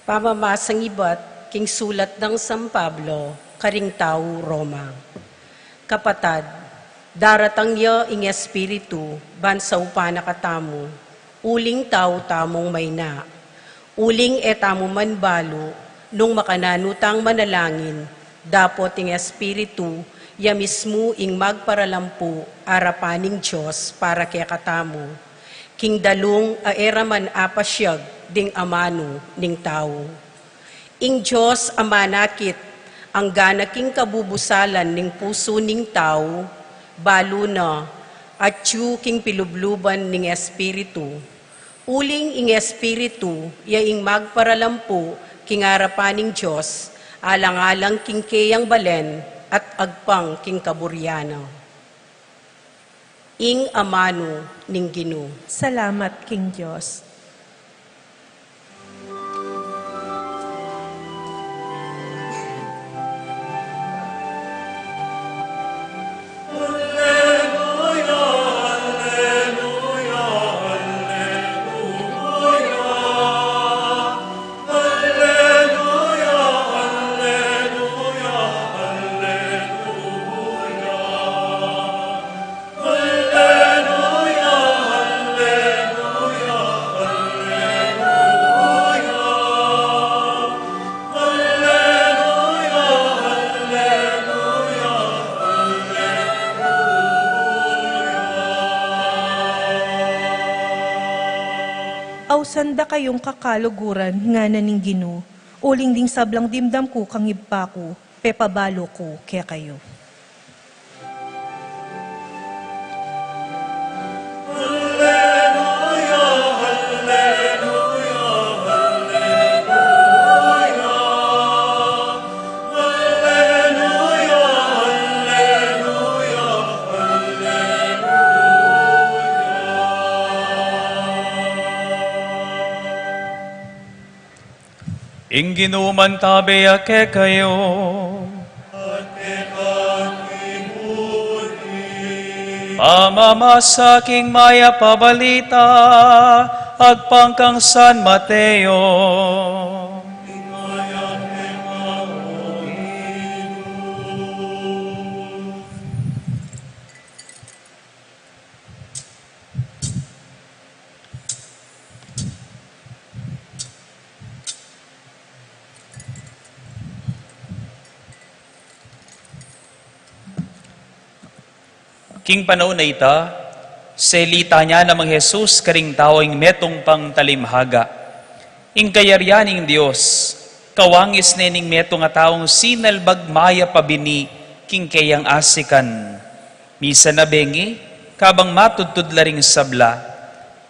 Pamamasang iba't king sulat ng San Pablo, karing tao Roma. Kapatad, daratang ya ing espiritu, bansa upana katamu, uling tao tamong mayna, uling etamo manbalo, nung makananutang manalangin, dapot ing espiritu, ya mismo ing magparalampu, arapaning Diyos para kaya katamu, king dalung aeraman apasyag, ding amano ning tao. Ing Diyos amanakit, ang ganaking kabubusalan ning puso ning tao, balo na, at king pilubluban ning espiritu. Uling ing espiritu, yaing magparalampo, king arapaning Diyos, alang-alang king keyang balen, at agpang king kaburyana. Ing amano ning Gino. Salamat, King Diyos. Sanda kayong kakaluguran nga naning Gino, uling ding sablang dimdam ko kang ibpa ko, pepabalo ko kaya kayo. Ing ginuman tabi ake kayo. Pamamasaking maya pabalita, agpangkang San Mateo. King panahon na ita, selita niya namang Jesus karing taoing metong pang talimhaga. Ing kayaryaning Diyos, kawangis nening metong nga taong sinalbag maya pabini, king kayang asikan. Misa na bengi, kabang matudtud laring sabla,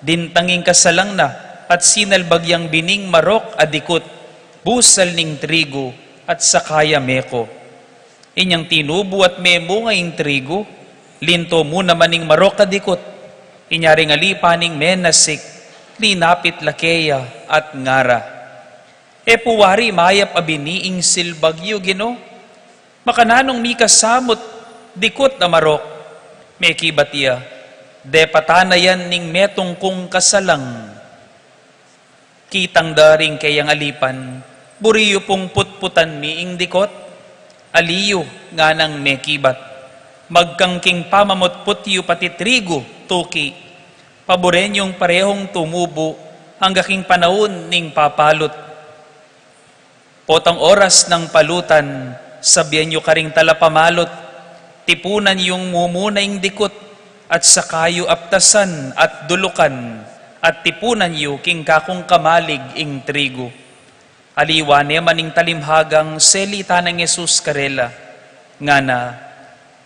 dintanging kasalang na, at sinalbagyang bining marok adikot, busal ning trigo, at sakaya meko. Inyang tinubo at memo ngayong trigo, linto mo naman ning marok adikot, inyaring alipaning menasik, linapit lakeya at ngara. E puwari mayap abiniing silbagyo gino, makananong mi kasamot dikot na marok, may kibatiya, de patanayan ning metong kong kasalang. Kitang daring kayang alipan, buriyo pong putputan miing dikot, aliyo nga nang may kibat. Magkangking pamamotputyo pati trigo, tuki, paborenyong parehong tumubo, hanggaking panahon ning papalot. Potang oras ng palutan, sabyan nyo karing talapamalot, tipunan yung mumunaing dikot, at sakayo aptasan at dulukan, at tipunan yu king kakong kamalig ing trigo. Aliwane maning talimhagang selita ng Jesus karela, nga na,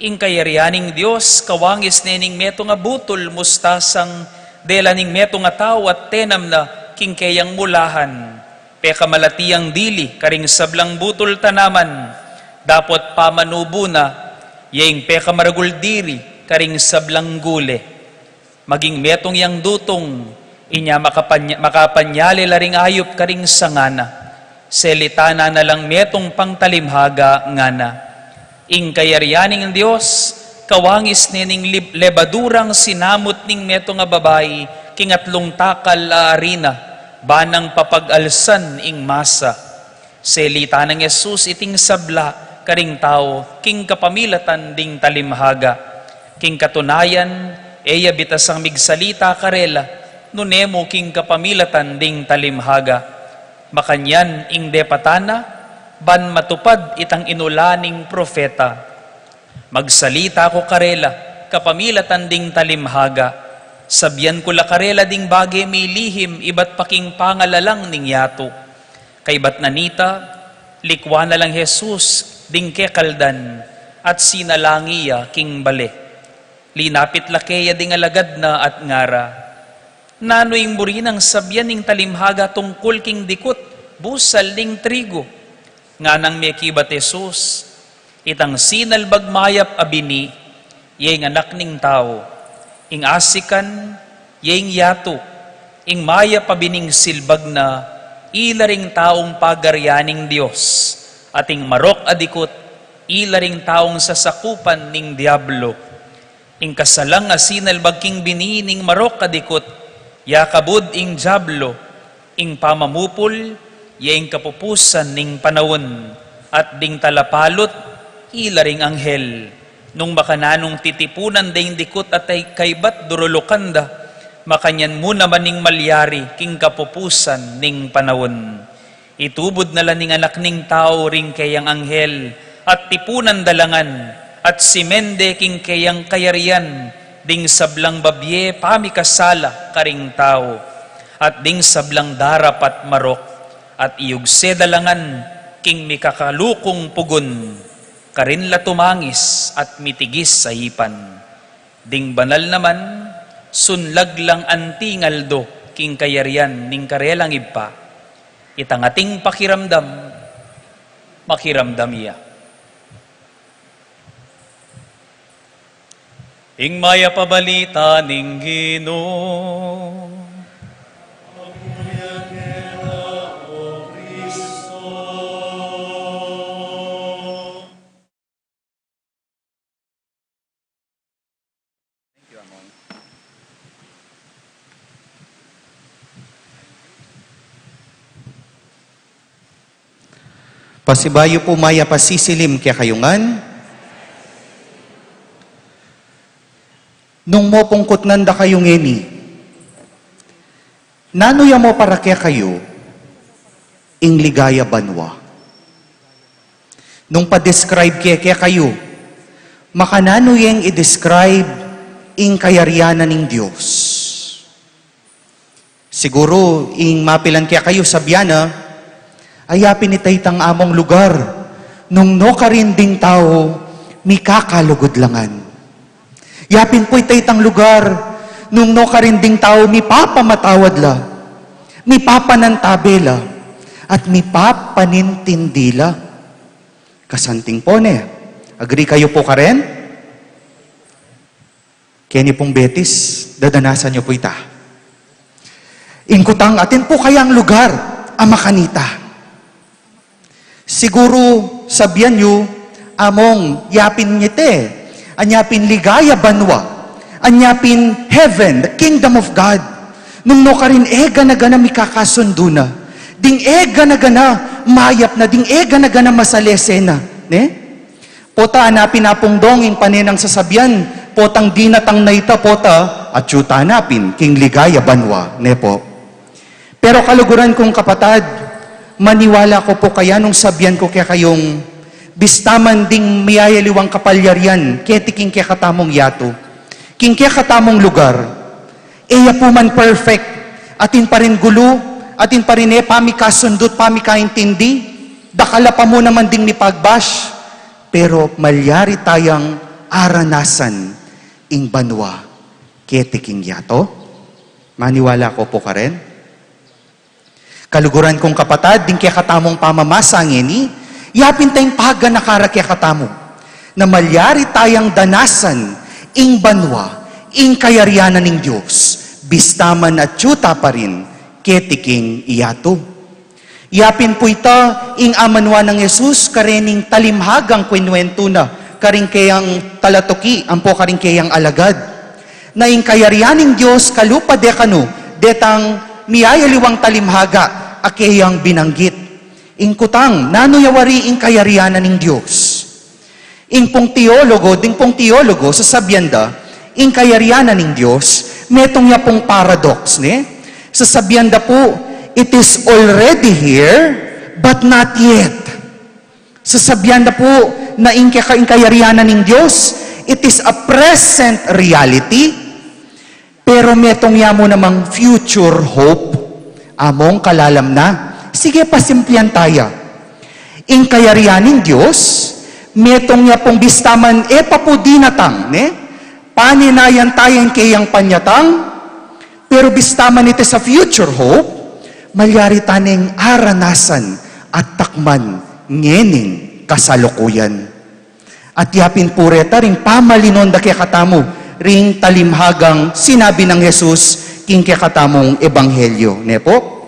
ing kayarianing Diyos, kawangis nening meto nga butol mustasang, dela ning meto nga tao at tenam na king kayang mulahan, peka malatiyang dili, karing sablang butol tanaman, dapot pamanubo na, yaing peka maraguldiri, karing sablang gule. Maging metong yang dutong, inya makapanyali laring ayop karing sangana. Selitana na lang metong pangtalimhaga ngana. Ing kayaryaning Diyos, kawangis nining lebadurang sinamot ning meto nga babay, kingatlong takal arina, banang papag-alsan ing masa. Selita ng Jesus iting sabla, karing tao, king kapamilatan ding talimhaga. King katunayan, eya bitasang migsalita karela, nunemo king kapamilatan ding talimhaga. Makanyan ing depatana, ban matupad itang inulaning profeta. Magsalita ko karela, kapamilatan ding talimhaga. Sabyan ko la karela ding bagay may lihim, iba't paking pangalalang ning yato. Kay bat nanita, likwa na lang Jesus ding kekaldan, at sinalangiya king bale. Linapit lakeya ding alagad na at ngara. Nanoing burinang sabyan ning talimhaga tungkol king dikot, busal ning trigo. Nga nang may kibat Jesus, itang sinalbag mayap abini, yeng anak ning tao, ing asikan, yeng yato, ing mayap abining silbag na, ilaring taong pagaryaning Diyos, ating marok adikot, ilaring taong sasakupan ning diablo. Ing kasalang nga sinalbag king binining marok adikot, yakabud ing diablo, ing pamamupol, yaing kapupusan ning panawon, at ding talapalot, ilaring anghel, nung makananong titipunan ding dikot at ay kaybat durulukanda, makanyan mo naman ning malyari, king kapupusan ning panawon. Itubod na lang ning anak ning tao ring kayang anghel, at tipunan dalangan, at simende king kayang kayarian, ding sablang babye pamikasala karing tao, at ding sablang darapat marok, at iyugse dalangan king mikakalukong pugon, karin la tumangis at mitigis sa hipan. Ding banal naman, sunlag lang antingaldo king kayarian ning karelang ipa, itangating pakiramdam, makiramdam iya. Ing maya pabalita ning Ginoo. Pasibayo po maya pasisilim kaya kayungan. Nung mo pungkot nanda kayong eni, nanuya mo para kaya kayo, ing ligaya banwa. Nung pa-describe kaya kayo, makanano yung i-describe ing kayarianan ng Diyos. Siguro, ing mapilan kaya kayo sabyana, ayapin itay tang among lugar, nung no karinding tao, mi kakalugod langan. Yapin po itaytang lugar, nung no karinding tao, mi papamatawad la, mi papanantabela, at mi papanintindila. Kasanting po ne. Agree kayo po ka rin? Kaya pong Betis, dadanasan niyo po ita. Ingkutang atin po kayang lugar, amakanita. Siguro sabihan niyo, among yapin ngite, anyapin ligaya banwa, anyapin heaven, the kingdom of God. Nung no ka rin ega na gana mikakasundo na, ding ega na gana mayap na, ding ega na gana masalese na. Ne? Pota anapin apong donging paninang sasabihan, potang dinatang na ita pota, at yuta anapin, king ligaya banwa. Ne po. Pero kaluguran kong kapatad, maniwala ko po kaya nung sabihan ko kaya kayong bistaman ding miyayaliwang kapalyarian, ketiking kaya katamong yato, king kaya katamong lugar, eya po man perfect, atin pa rin gulo, atin pa rin pamikasundot, pamikaintindi, dakala pa mo naman ding ni pagbash, pero malyari tayang aranasan ing banwa, ketiking yato. Maniwala ko po ka rin. Kaluguran kong kapatad, din kaya katamong pamamasangin ni, yapin tayong paga na kara kaya katamo, na malyari tayang danasan, ing banwa, ing kayarianan ng Diyos, bistaman at yuta pa rin, ketiking iyato. Yapin po ita, ing amanwa ng Yesus, karening talimhagang kwenwento na, karing kayang talatuki, ampo karing kayang alagad, na ing kayarianing Diyos, kalupa dekano, detang miyayaliwang talimhaga, akeyang binanggit. Ing kutang, nanuyawari ing kayarianan ng Diyos. Ing pong teologo, sasabyanda, ing kayarianan ng Diyos, metong ya pong paradox, ne? Sasabyanda po, it is already here, but not yet. Sasabyanda po, na ing kayarianan ng Diyos, it is a present reality, pero metong ya mo namang future hope, among kalalam na. Sige, pasimplihan tayo. Ing kayarianing Diyos, metong niya pong bistaman papudinatang, ne? Paninayan tayong kayang panyatang, pero bistaman ito sa future hope, malyari taneng aranasan at takman ngening kasalukuyan. At yapin pureta ring pamalinon da kaya katamo, ring talimhagang sinabi ng Jesus, king kaya katamong ebanghelyo. Ne po?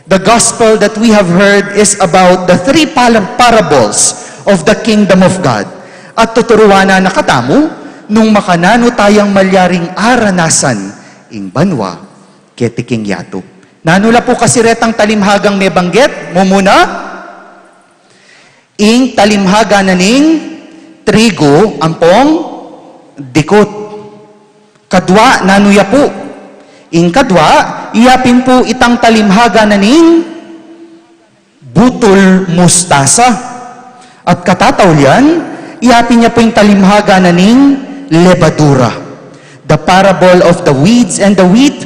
The gospel that we have heard is about the three parables of the kingdom of God. At tuturuan na nakatamo, nung makanano tayang malyaring aranasan, ing banwa, ketiking yato. Nanula po kasi retang talimhagang may banggit, mumuna, ing talimhaga na ning trigo, ampong dikot. Kadwa, nanuya po. Ing kadwa, iyapin po itang talimhaga na ning butol mustasa. At katataw yan, iyapin niya po yung talimhaga na ning lebadura. The parable of the weeds and the wheat,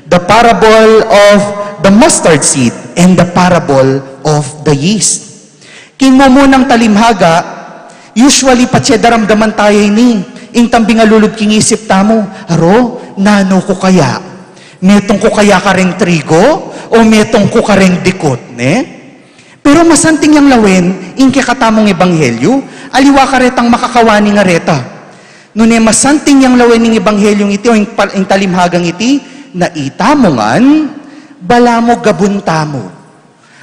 the parable of the mustard seed, and the parable of the yeast. King mo munang talimhaga, usually patse daramdaman tayo ini, ing tambing alulub king isip tamo, aro, nano ko kaya? Metong ko kaya ka ring trigo, o metong ko ka ring dikot, ne? Pero masanting yang lawen, ing kakatamong ebanghelyo, aliwa ka retang makakawani nga reta. Nune masanting yang lawen ng ebanghelyong iti, o ing talimhagang iti, na itamongan, bala mo gabun tamo.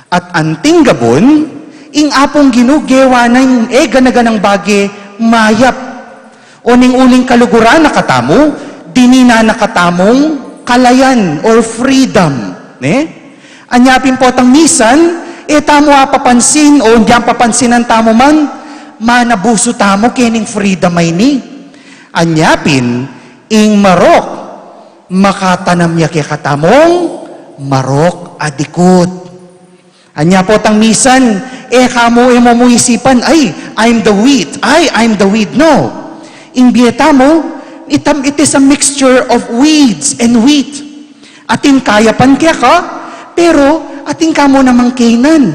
At anting gabun, ing apong ginugewa na yung ganaganang bagi, mayap. O ning uling kaluguran na katamo, dinina na katamong kalayan or freedom. Ne? Anyapin po tang misan, tamo papansin o diyan papansinan tamo man, manabuso tamo kining freedom ay ni. Anyapin, ing marok, makatanam niya kaya katamong, marok adikot. Anya po tang misan, kamo mo isipan, ay, I'm the wheat, I'm the weed. No. Ing biyeta mo, it is a mixture of weeds and wheat. Atin kaya pan kaya ka, pero atin kamo namang kainan.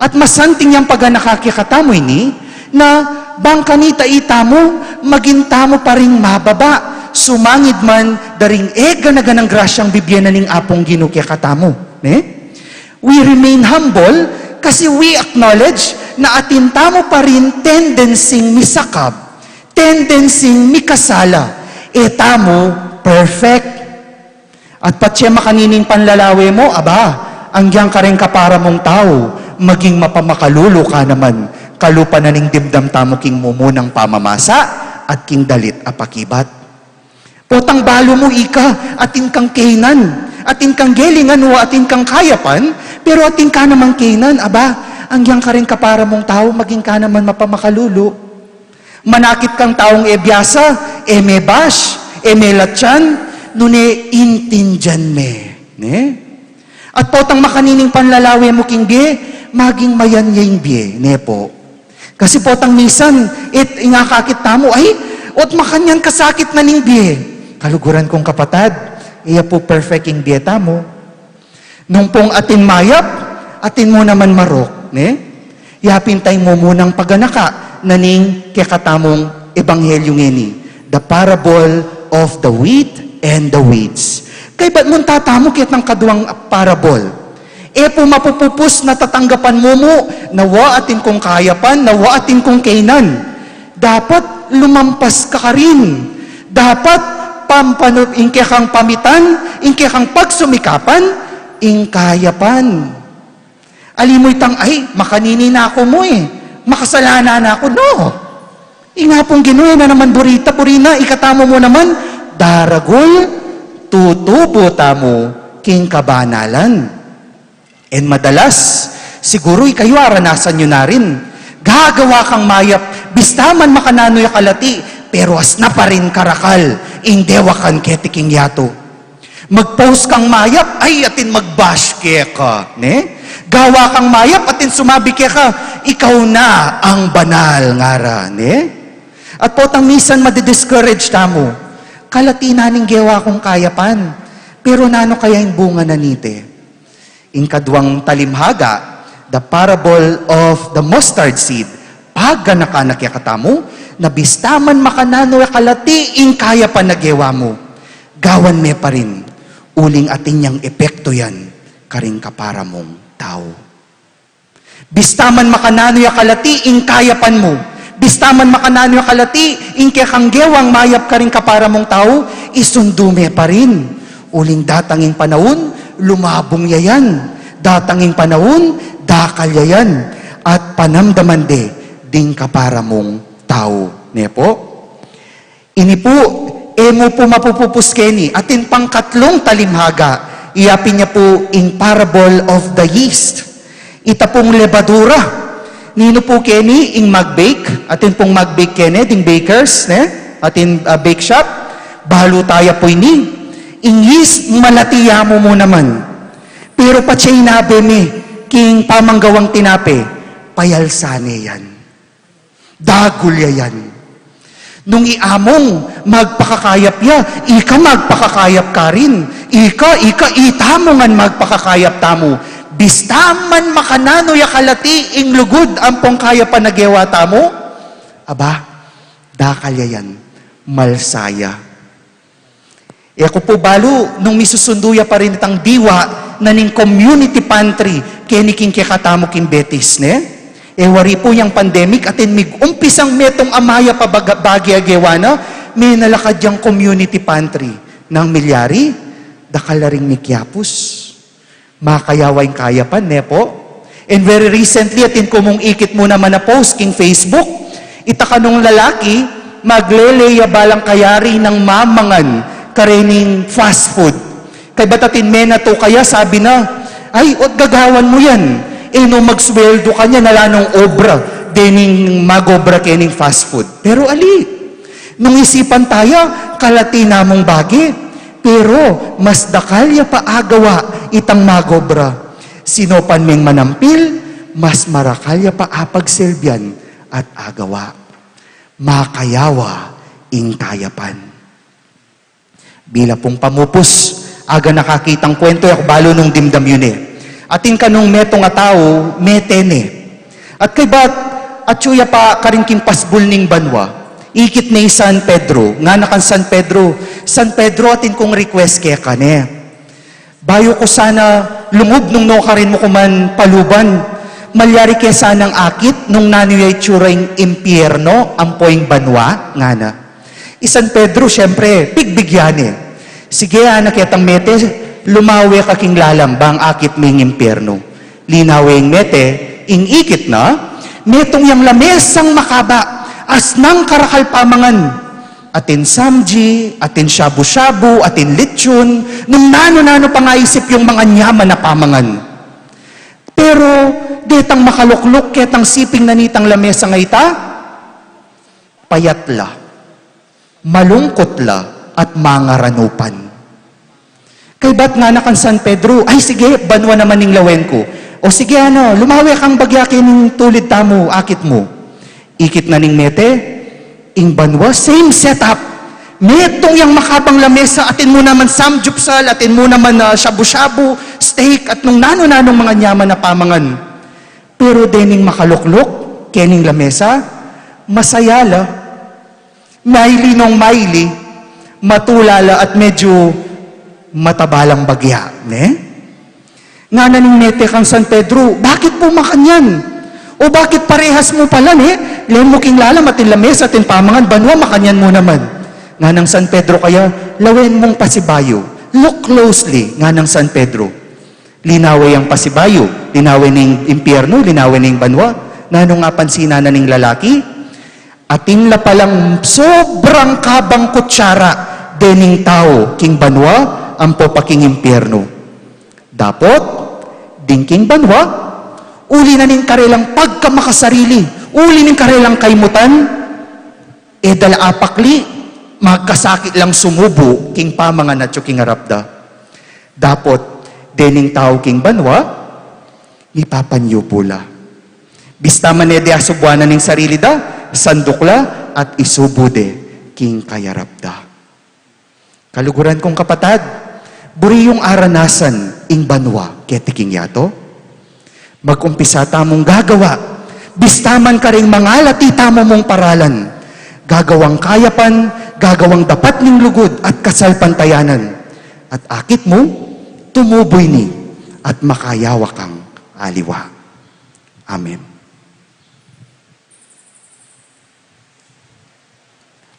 At masanting yung pag nakakikatamoy ni, na bang kanita ita mo, maginta mo pa ring mababa, sumangid man, daring ganaganang grasyang bibyenan ning apong Ginoo kaya katamo. We remain humble kasi we acknowledge na atinta mo pa rin tendencing misakab, tendencing mikasala, etamo perfect. At patya makanining panlalawi mo, angyang ka rin kapara mong tao, maging mapamakalulo ka naman, kalupa na ning dimdam tamo king mumunang pamamasa, at king dalit apakibat. Potang balo mo ika, atin kang kainan, atin kang gelingan o atin kang kayapan, pero atin ka naman kainan, angyang ka rin kapara mong tao, maging ka naman mapamakalulo. Manakit kang taong ebyasa, may bash, may latyan, nune intindyan me. At potang makanining panlalawi mo king biye, maging mayan yung biye. Po. Kasi potang misan, ingakakit tamo, ot makanyan kasakit na ning biye. Kaluguran kong kapatad, iya po perfect king biye tamo. Nung pong atin mayap, atin mo naman marok. Yapintay mo munang paganaka, naning kekatamong ebanghelyo ngeni. The parable of the wheat and the weeds. Kay ba't mong tatamo kit ng kaduang parable? Po mapupupus na tatanggapan mo nawa atin kong kayapan, nawa atin kong kainan. Dapat lumampas ka rin. Dapat ingke kang pamitan, ingke kang pagsumikapan, ingkayapan. Alimoy tang, makanini na ako mo makasalanan na ako. No. Inga pong Ginoo na naman burina, ikatamo mo naman, daragol, tutubo tamo, king kabanalan. And madalas, siguro kayo aranasan nyo na rin. Gagawa kang mayap, bistaman makananoy kalati, pero as na pa rin karakal, indewakan ketiking yato. Mag-post kang mayap, atin mag-bash kaya ka. Gawa kang mayap, atin sumabi kaya ka, ikaw na ang banal ngara. At potang misan madidiscourage tamo, kalati naning gewa kong kayapan, pero nano kaya yung bunga na nite? Kadwang talimhaga, the parable of the mustard seed, pagganaka nakyakatamo, na bistaman makanano kalati, kayapan na gewa mo, gawan me pa rin, uling atin niyang epekto yan, karing kapara mong tao. Bistaman makanano kalati, kayapan mo, bistaman makanano kalati, ingke kang gewang mayap ka rin kapara mong tao, isundume pa rin. Uling datanging panahon, lumabong yayan. Datanging panahon, dakal yayan. At panamdaman ding kapara mong tao. Po? Ini po, mo po mapupupuskeni, atin pangkatlong talimhaga, iyapin niya po in parable of the yeast. Ita pong lebadura. Nino po keni ing mag-bake, atin pong mag-bake keni, ding bakers, atin bake shop, bahalo tayo po ini. Ing yeast, malatiya mo naman. Pero patsay nabe mi, king pamanggawang tinape, payalsane yan. Dagulya yan. Nung iamong magpakakayap ya, ika magpakakayap ka rin. Ika, itamongan magpakakayap tamo. Bistaman makanano yakalati ing lugod ang pong kaya pa nagewa tamo, dakalya yan, malsaya. Ako po balo, nung misusunduya pa rin itang diwa na ning community pantry, keniking kekatamo king betis, wari po yung pandemic, atin umpisang metong amaya pa bagya gewa na, may nalakad yung community pantry ng milyari, dakalaring mikyapus. Makayaway kayapan, po. And very recently, atin kumong ikit mo naman na post king Facebook, itakanong lalaki, magleleya balang kayari ng mamangan, karening fast food. Kay batatin mena to kaya, sabi na, gagawan mo yan. No magsweldo ka niya, nalanong obra, dening magobra kening fast food. Pero nung isipan tayo, kalati namong bagi. Pero mas dakalya pa agawa itang magobra. Sinopan meng manampil, mas marakalya pa apagselbyan at agawa. Makayawa ing kayapan. Bila pong pamupos, aga nakakitang kwento yak balo nung dimdam yun. Atin kanong metong nga tao, metene. At kay ba't at suya pa karingking pasbul ning banwa. Ikit ni San Pedro, nga nakan San Pedro atin kong request kaya kane. Bayo ko sana lumub nung no karin mo kuman paluban, malyari kaya sanang akit nung naniyay tsuring impyerno, ampoing banwa, nga na. San Pedro, syempre, pigbigyane. Sige, anak yatang mete, lumawe kaking lalambang akit ming impyerno. Linaweng mete, ing ikit na, metong yang lamesang makaba, as nang karakal pamangan, atin samji, atin shabu-shabu, atin lechon, nung nano-nano pangaisip yung mga nyaman na pamangan. Pero, detang makalukluk, ketang siping nanitang lamesa nga ita, payatla, malungkotla, at mangaranupan. Kay ba't nga nakan San Pedro, ay sige, banwa naman ning lawen ko. O sige lumawi kang bagyakin ng tulid tamo, akit mo. Ikit na ning mete, ing banwa, same setup. Metong yang makabang lamesa, atin mo naman samjupsal, atin mo naman shabu-shabu, steak, at nung nano-nanong mga nyaman na pamangan. Pero dening makaluklok, kening lamesa, masayala, maili nung maili, matulala at medyo matabalang bagya. Nga naning mete kang San Pedro, bakit po makanyan? O bakit parehas mo pala, Lem mo king lalam atin lames atin pamangan, banwa makanyan mo naman. Nga ng San Pedro kaya, lawen mong pasibayo. Look closely, nga ng San Pedro. Linaway ang pasibayo, linaway ng impyerno, linaway ng banwa. Nga nung nga pansina na ng lalaki, atin la palang sobrang kabang kutsara dening tao, king banwa, ampo pa king impyerno. Dapot, ding king banwa, uli na ning karelang pagkamakasarili, uli ning karelang kaimutan, dala apakli, magkasakit lang sumubo, king pamangan at king arapda. Dapot, dening tao king banwa, ipapanyo pula. Bista manede asubwanan ning sarili da, sandukla at isubude, king kayarapda. Kaluguran kong kapatad, buri yung aranasan ing banwa, ketiking yato, mag-umpisa tamong gagawa, bistaman ka ring mangalati tamo mong paralan, gagawang kayapan, gagawang dapat ning lugod at kasalpantayanan, at akit mo, tumuboy ni, at makayawa kang aliwa. Amen.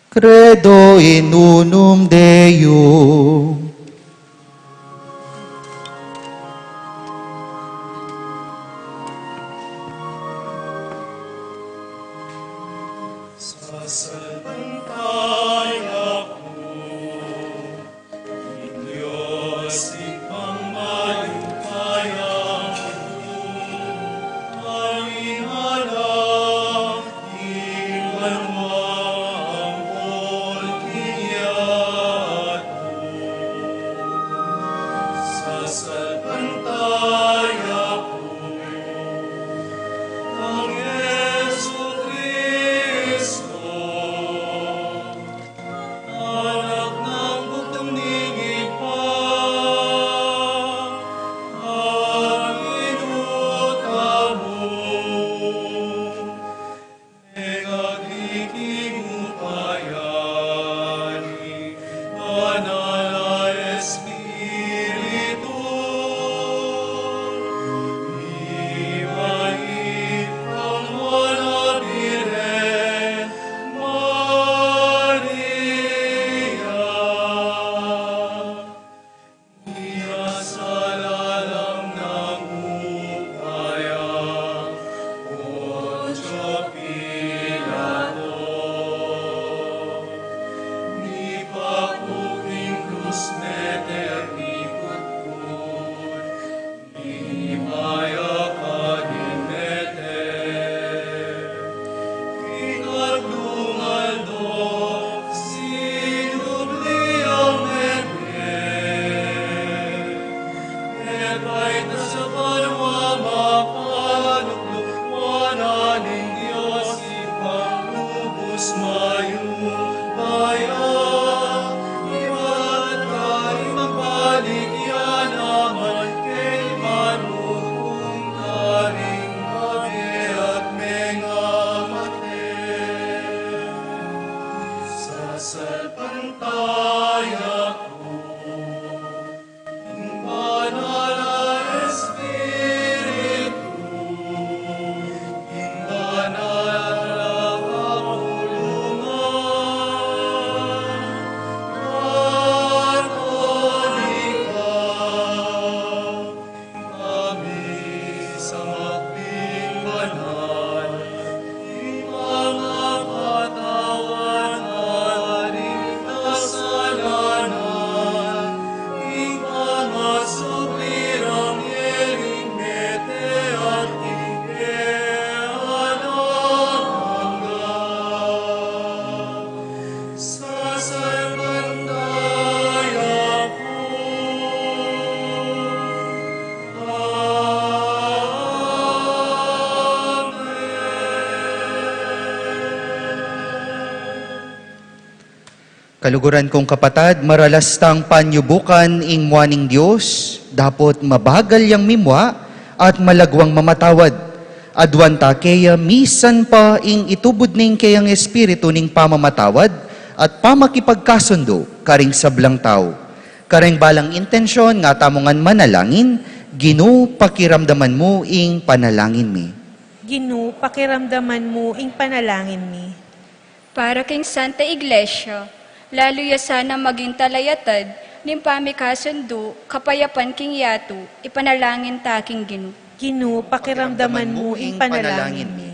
Credo in unum Deum. Kaluguran kong kapatad, maralastang panyubukan ing muaning Diyos, dapat mabagal yang mimwa at malagwang mamatawad. Adwan ta kaya misan pa ing itubod ning kayang espiritu ning pamamatawad at pamakipagkasundo karing sablang tao. Karing balang intensyon nga tamongan manalangin, Ginoo pakiramdaman mo ing panalangin mi. Ginoo, pakiramdaman mo ing panalangin mi. Para king Santa Iglesia, lalo ya sana maging talayatad, ning pamikasundo, kapayapan king yato, ipanalangin taking Ginoo. Ginoo, pakiramdaman mo ing panalangin mi.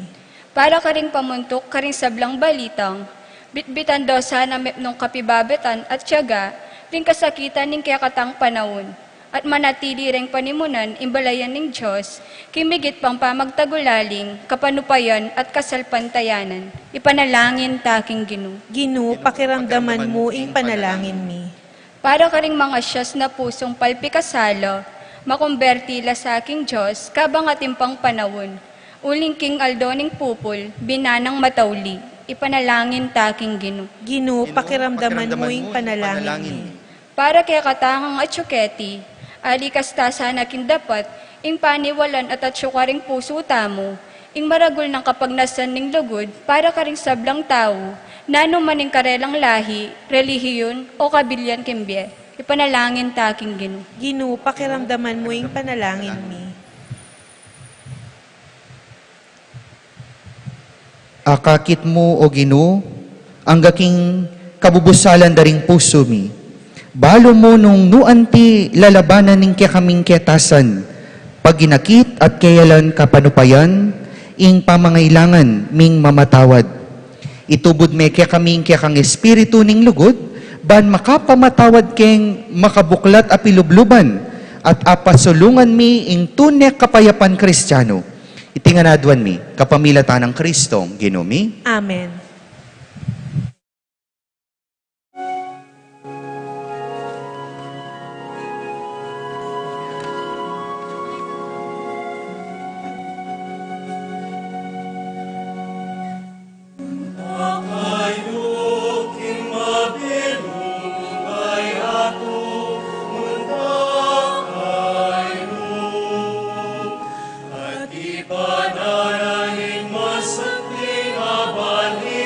Para karing pamuntok, karing sablang balitang, bitbitan daw sana mepnong kapibabetan at tiyaga, ring kasakitan ning kayakatang panahon, at manatili ring panimunan imbalayan ning Diyos, kimigit pang pamagtagulaling, kapanupayan at kasalpantayanan. Ipanalangin taking Ginoo. Ginoo, pakiramdaman mo ing panalangin mi. Para karing mga siyas na pusong palpikasala, makumbertila sa aking Diyos, kabangating pang panahon. Uling king aldoning pupul, binanang matawli, ipanalangin taking Ginoo. Ginoo, pakiramdaman mo ing panalangin mi. Para kaya katangang atsuketi, alikasta sana dapat, ing paniwalan at atsukaring puso tamo, ing maragul ng kapagnasan ning lugod, para karing sablang tao, nano maning karelang lahi, relihiyon o kabilyan kimbye. Ipanalangin taking Ginoo. Ginoo, pakiramdaman mo ing panalangin mi. Akakit mo o Ginoo, ang gaking kabubusalan daring puso mi. Balo mo nung nuanti lalabanan ning kaya kaming ketasan, pag ginakit at kayalan kapanupayan, ing pamangailangan ming mamatawad. Itubod me kaya kaming kaya kang espiritu ning lugod, ban makapamatawad keng makabuklat a pilubluban at apasulungan mi ing tunek kapayapan Kristiyano. Itinganadwan mi, kapamilatan ng Kristong Ginoo mi. Amen. Ipanalangin mo sa ating abali.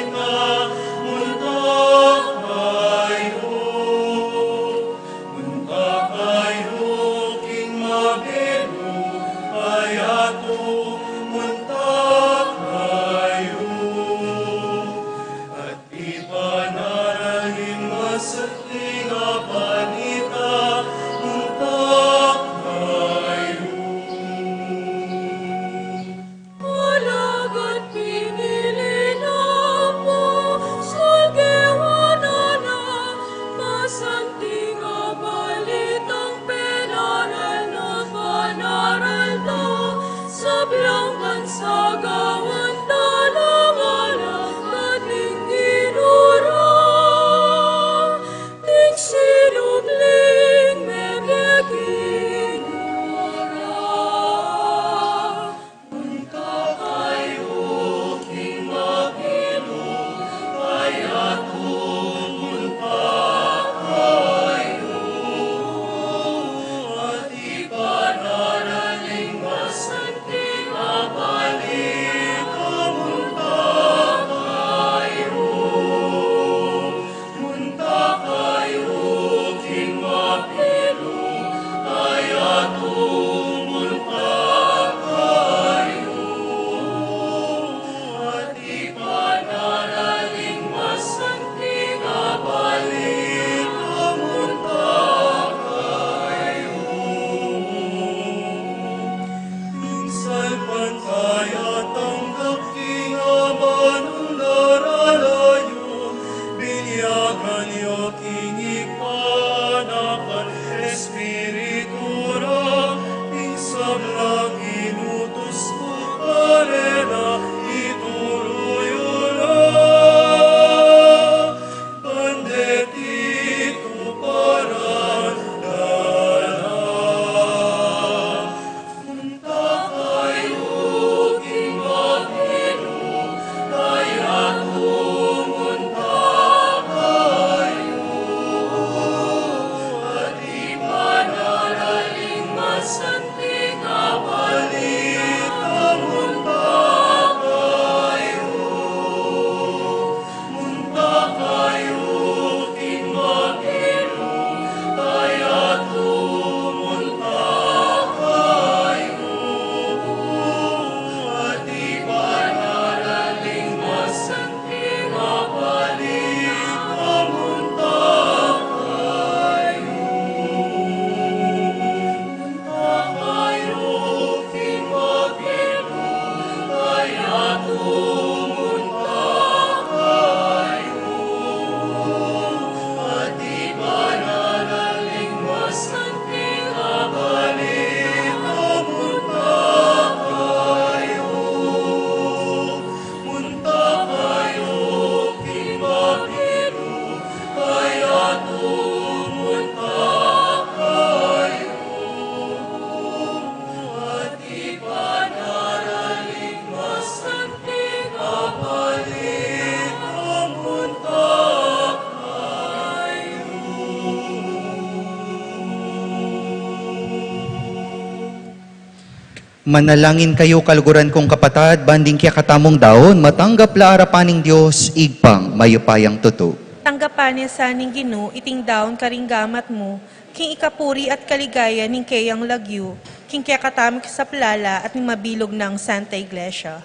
Manalangin kayo kalguran kong kapatad, banding kaya katamong daon, matanggap la arapaning Diyos, igpang mayupayang tuto. Tanggapan niya sa ning Ginoo, iting daon karinggamat mo, king ikapuri at kaligaya ning kayang lagyo, king kaya katamik sa plala at ning mabilog ng Santa Iglesia.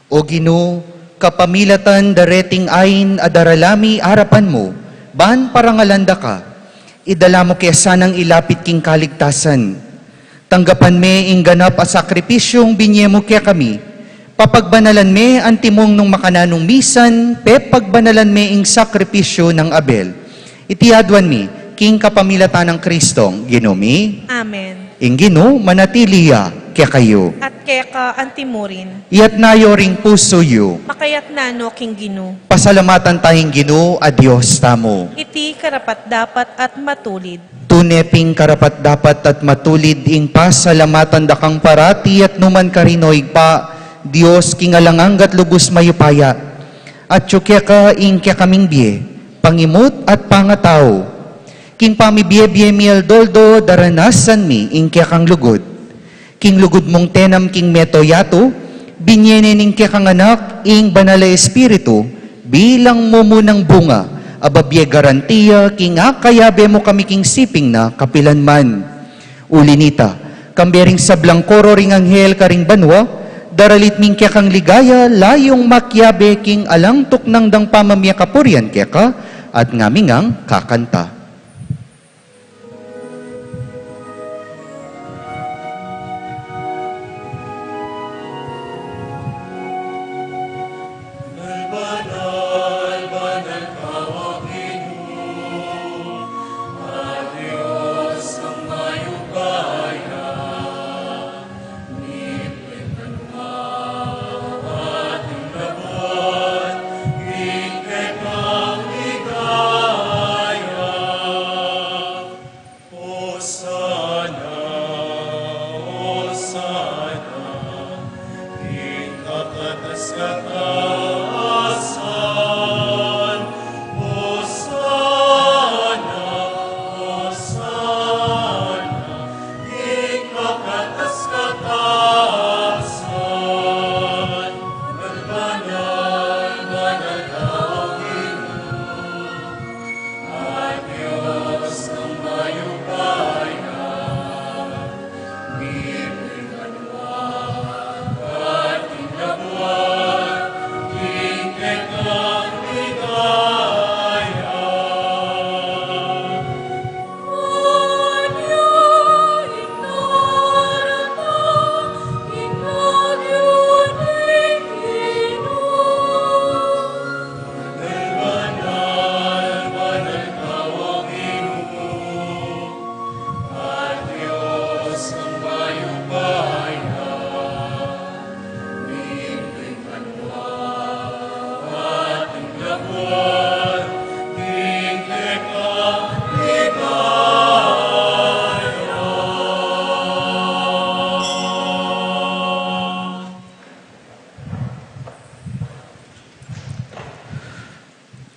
O Ginoo, kapamilatan dareting ain adaralami arapan mo, ban parangalanda ka, idala mo kaya sanang ilapit king kaligtasan. Tanggapan me ing ganap a sakripisyong binyemo kaya kami, papagbanalan me ang timong nung makananong misan, pagbanalan me ing sakripisyo ng Abel. Itiadwan mi, king kapamilatan ng Kristong, Ginumi, Amen. ing Gino, manatiliya kaya kayo. At kaya ka antimurin, Iyat nayo ring puso yu, makayat nano king Ginoo. pasalamatan tayong Gino, a Diyos tamo. Iti karapat dapat at matulid. Tuneping karapat dapat at matulid ing pasalamatan dakang parati at numan karinoy pa, Diyos kingalanganggat lubos mayupaya. At tsukya ka ing kya kaming biye, pangimot at pangatao. King pamibiye-biye mi aldoldo, daranasan mi ing kya kang lugod. King lugod mong tenam king meto yato, binyene ning kya kang anak ing banala espiritu, bilang mumunang bunga, ababye garantiya, king akayabe mo kami king siping na kapilan man. Ulinita, kambering sablang koro ring anghel karing banwa, daralit ming kya kang ligaya, layong makyabe king alang tuknang dang pamamya kapurian kya ka, at ngamingang kakanta.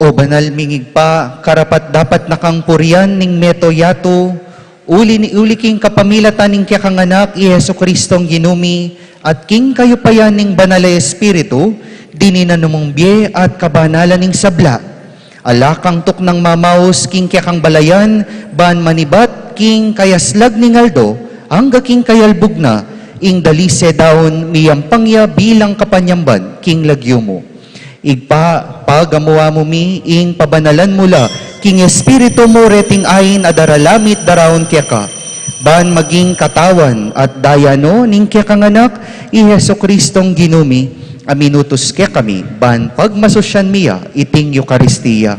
O banal mingig pa, karapat dapat nakang purian ning meto yato, uli king kapamilatan ning kya kang anak, i Yesu Kristong Ginumi, at king kayo payan ning banal na espiritu, dininanumong biye at kabanalan ning sabla. Alakang tuk ng mamaos, king kya kang balayan, ban manibat, king kayaslag ning aldo, angga king kayalbog na, ing dalise daon miyampangya bilang kapanyamban, king lagyo mo. Igpa, pagamuwa mo mi, ing pabanalan mula, king espiritu mo reting ayin adaralamit daraon kya ka, ban maging katawan at dayano ning kya kang anak, i Yesu Kristong Ginumi, aminutos kya kami, ban pagmasosyan miya, iting Eucharistia.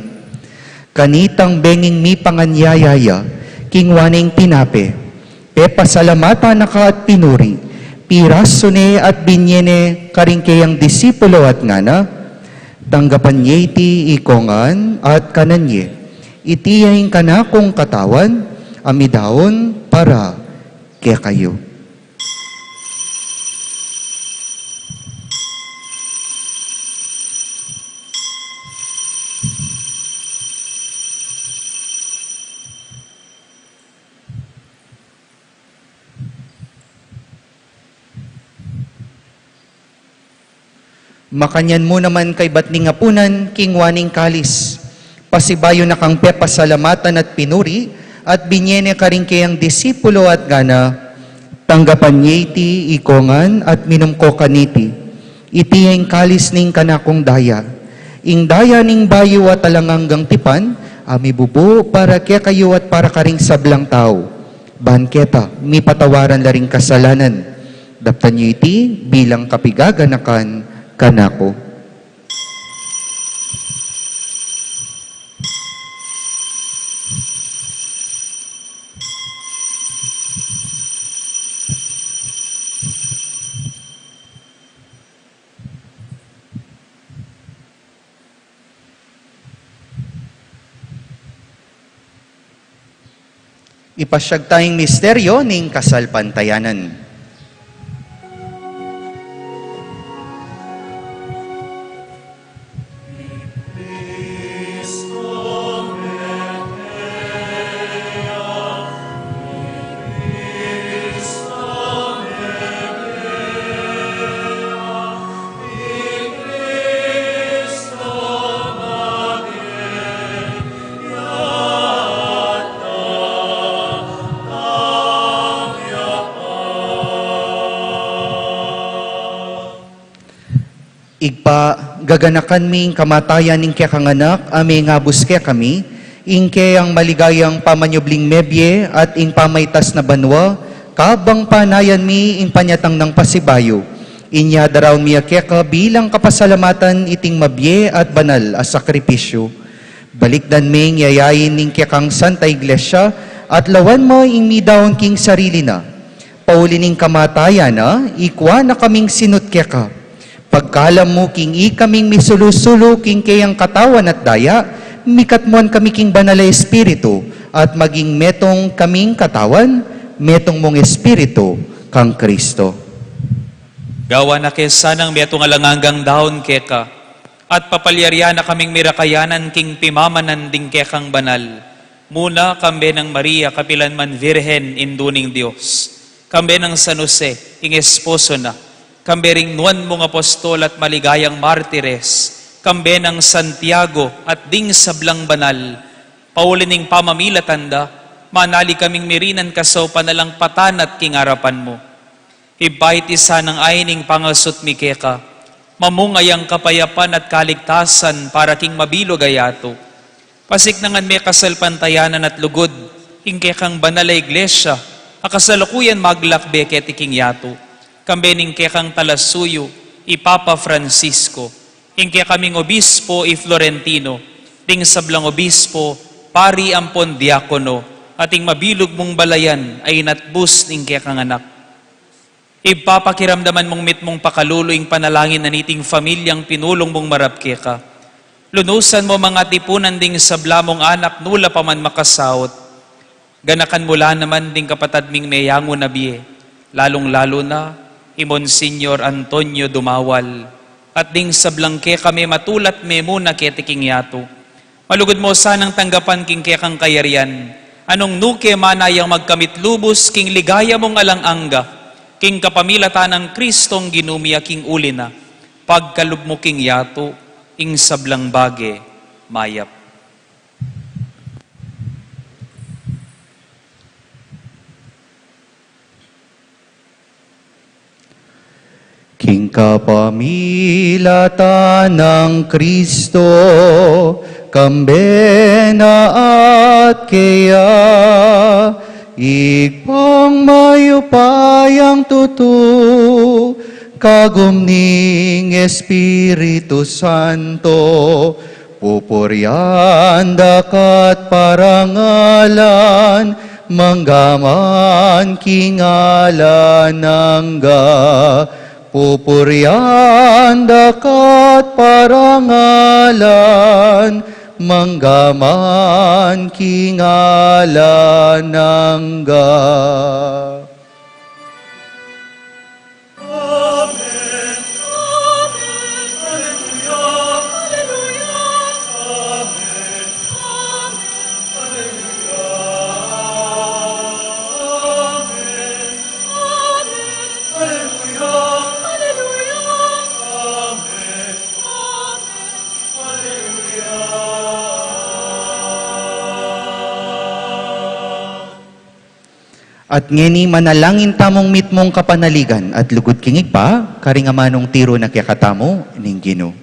Kanitang benging mi panganyayaya, king waning tinape, pasalamata na ka at pinuri, pirasone at binyene karing kayang disipulo at ngana, tanggapan niya iti ikongan at kananye. Itiyahin ka na kong katawan, amidaon para kaya kayo. Makanyan mo naman kay batning apunan, king waning kalis. Pasibayo na kang pasalamatan at pinuri, at binyene ka rin kayang disipulo at gana. Tanggapan niya iti ikongan at minumko kaniti. Iti ang kalis ning kanakong daya. Ing daya ning bayo at talanganggang tipan, ami bubo para kaya kayo at para karing sablang tao. Banketa, mi patawaran laring kasalanan. Daptan niyo iti bilang kapigaganakan kanako. Ipasyag tayong misteryo ning kasalpantayanan. Igpa gaganakan ming kamatayan ning kaya kanganak, ame nga buske kami, ingke ang maligayang pamanyubling mebye at ing pamaytas na banwa, kabang panayan mi ing panyatang ng pasibayo. Inya daraw miya keka bilang kapasalamatan iting mabye at banal as sakripisyo. Balikdan ming yayayin ning kekang Santa Iglesia at lawan mo ing midawon king sarili na. Pauli ning kamatayan na, ikwa na kaming sinut keka. Pagkalam mo king kaming misulusulo king kayang katawan at daya, mikatmuan kami king banala espiritu, at maging metong kaming katawan, metong mong espiritu, kang Kristo. Gawa na kesa ng metong alanganggang daon keka, at papalyarya na kaming mirakayanan king pimamanan ding kekang banal. Muna kambe ng Maria kapilanman Virhen induning Diyos, kambe ng San Jose ing esposo na, kambering nuan mong apostol at maligayang martires, kambe ng Santiago at ding sablang banal, paulining pamamilatanda, manali kaming mirinan kasaw panalang patan at kingarapan mo. Ibait isa ng aining pangasot mi keka, mamungayang kapayapan at kaligtasan para king mabilog ayato. Pasiknangan may kasalpantayanan at lugod, ing kekang banal na iglesia, akasalukuyan maglakbe keti king yato. Kambening kekang Talasuyo, Ipapa Francisco, ingke kaming obispo i Florentino, ting sablang obispo, pari ampon diakono, ating mabilog mong balayan ay natbus ning kekang anak. Ipapakiramdaman mong mitmong pakaluloing panalangin na niting familyang pinulong mong marapkeka. Lunusan mo mga tipunan ding sablamong anak nula pa man makasahot. Ganakan mula naman ding kapatad ming meyango na biye, lalong-lalo na Monsignor Antonio Dumawal, at ding sablang ke kami matulat me muna ketiking yato. Malugod mo sanang tanggapan king kekang kayarian, anong nuke manayang magkamit lubos king ligaya mong alang-angga, king kapamilatan ng Kristong ginumia king ulina, pagkalub mo king yato, ing sablang bage, mayap. King kapamilatan ng Kristo, kambena at kaya, igpang mayupayang tutu, kagumning Espiritu Santo, pupuryan dakat parangalan, manggaman kingalan nangga, pupuryan dakat parangalan, manggaman kingalan nangga. At ngeni manalangin tamong mitmong kapanaligan at lugod kingig pa, karingamanong tiro na kayakatamo ning Ginoo.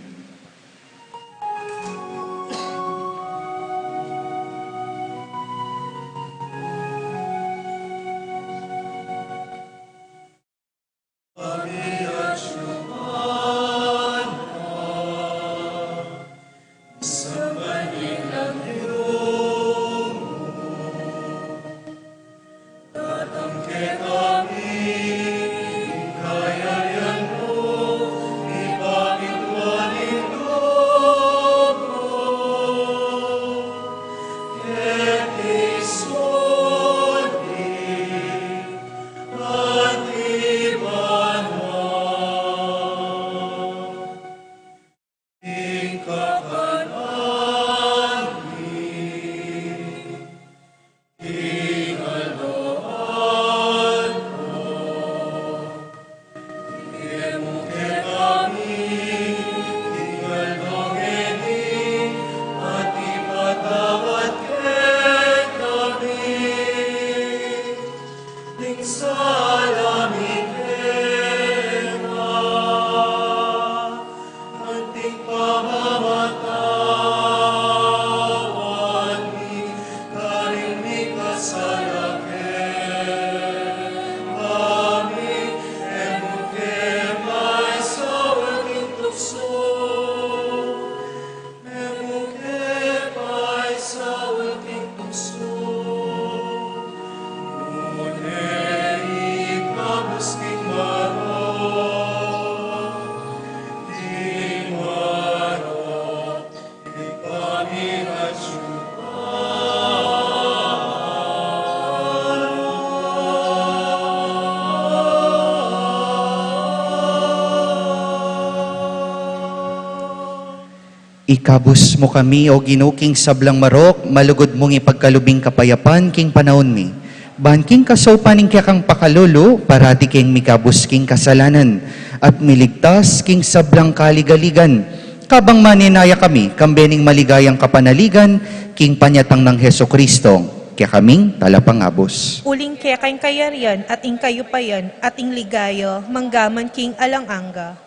Ikabus mo kami, o Ginoo, king sablang marok, malugod mong ipagkalubing kapayapan, king panahon mi. Ban king kasopaning kaya kang pakalolo, parati king mikabus king kasalanan, at miligtas king sablang kaligaligan. Kabang maninaya kami, kambening maligayang kapanaligan, king panyatang ng Heso Kristo, kaya kaming talapangabos. Uling kaya kayong kayarian at ing kayupayan at ing ligaya, manggaman king alanganga.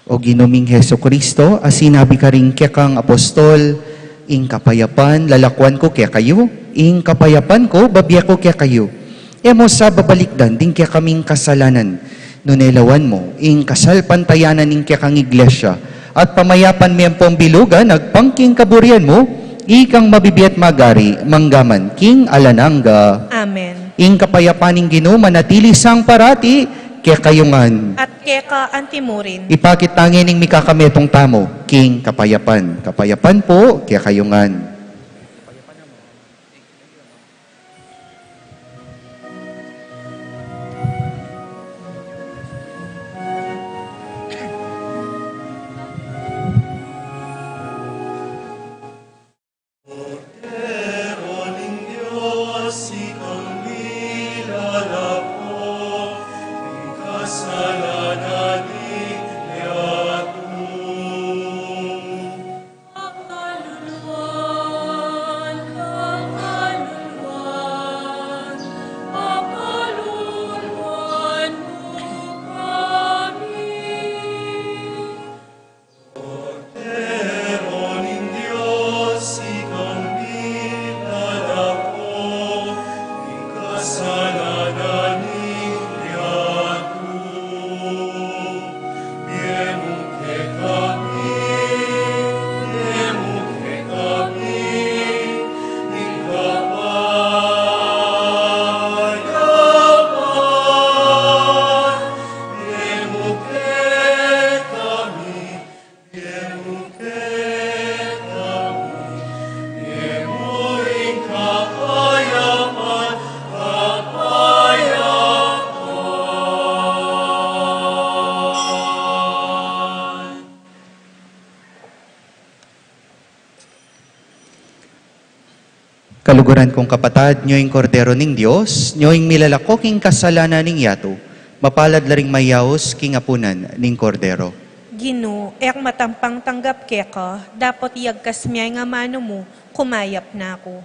O Ginoming Heso Kristo, sinabi ka rin kaya kang apostol, ing kapayapan, lalakwan ko kaya kayo, ing kapayapan ko, babiya ko kaya kayo. Emo sa babalikdan, din kaya kaming kasalanan, nunelawan mo, ing kasalpantayanan ing kaya kang iglesia, at pamayapan miyang pong bilugan, nagpangking kaburian mo, ikang mabibiyat magari, manggaman, king alananga. Amen. Ing kapayapan ing Ginoo, manatili sang parati, kaya kayungan. At keka antimurin. Ipakit tangin ning mikakametong tamo, king kapayapan. Kapayapan po, kaya kayungan. Kaluguran kong kapatad, nyo'ing kordero ning Diyos, nyo'ing milalako king kasalanan ning yato, mapalad laring mayaos king apunan ning kordero. Gino, ek matampang tanggap keka, dapat iyagkas miyay nga mano mo, kumayap na ako.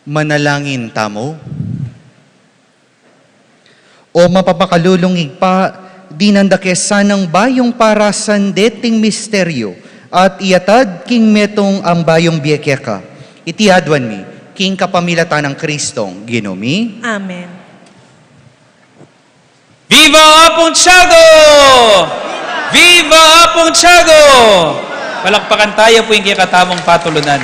Manalangin tamo. O mapapakalulungig pa, dinandakesa ng bayong para sandeting misteryo, at iatad king metong ang bayong biekeka. Itihadwan mi, king kapamilata ng Kristong, ginumi. Amen. Viva Apong Tiago! Viva Apong Tiago! Palakpakan tayo po yung kikatamong patulunan.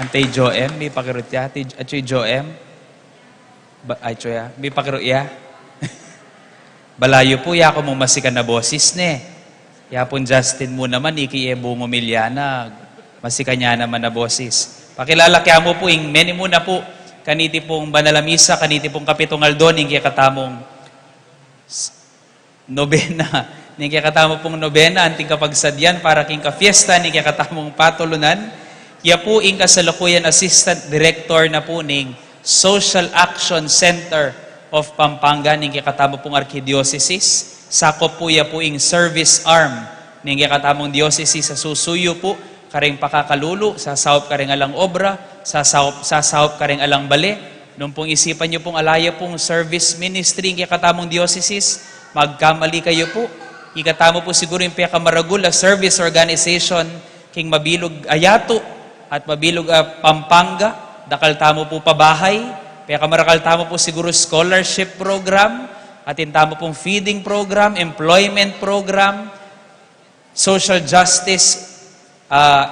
Antay Joem, may pakirutya. Achoy Joem. Ay, choya. May pakirutya. Balayo po, ya ko mong masikan na boses ne. Ya po Justin mo naman, iki Ebong Umiliana. Masikan niya naman na boses. Pakilala kaya mo po, ing meni muna po. Kaniti pong Banalamisa, kaniti pong Kapitungaldon, ing kikatamong nobena. Ning kikatamo pong nobena, anting kapagsadyan para king ka-fiesta, ning kikatamong patulunan. Kaya po ing kasalukuyan Assistant Director na po ning Social Action Center of Pampanga, ning kikatamo pong Archdiocese. Sakop po ya po ing service arm, ning kikatamong diocese sa susuyo po, karing pakakalulu, sasawop karing alang obra, sasawop karing alang bale. Nung pong isipan nyo pong alaya pong service ministry, ing kikatamong diocese, magkamali kayo po. Ikatamo po siguro yung piyakamaragul na service organization king Mabilog Ayato at Mabilog Pampanga. Dakal tamo po pabahay. Piyakamarakal tamo po siguro scholarship program. At intamo pong feeding program, employment program, social justice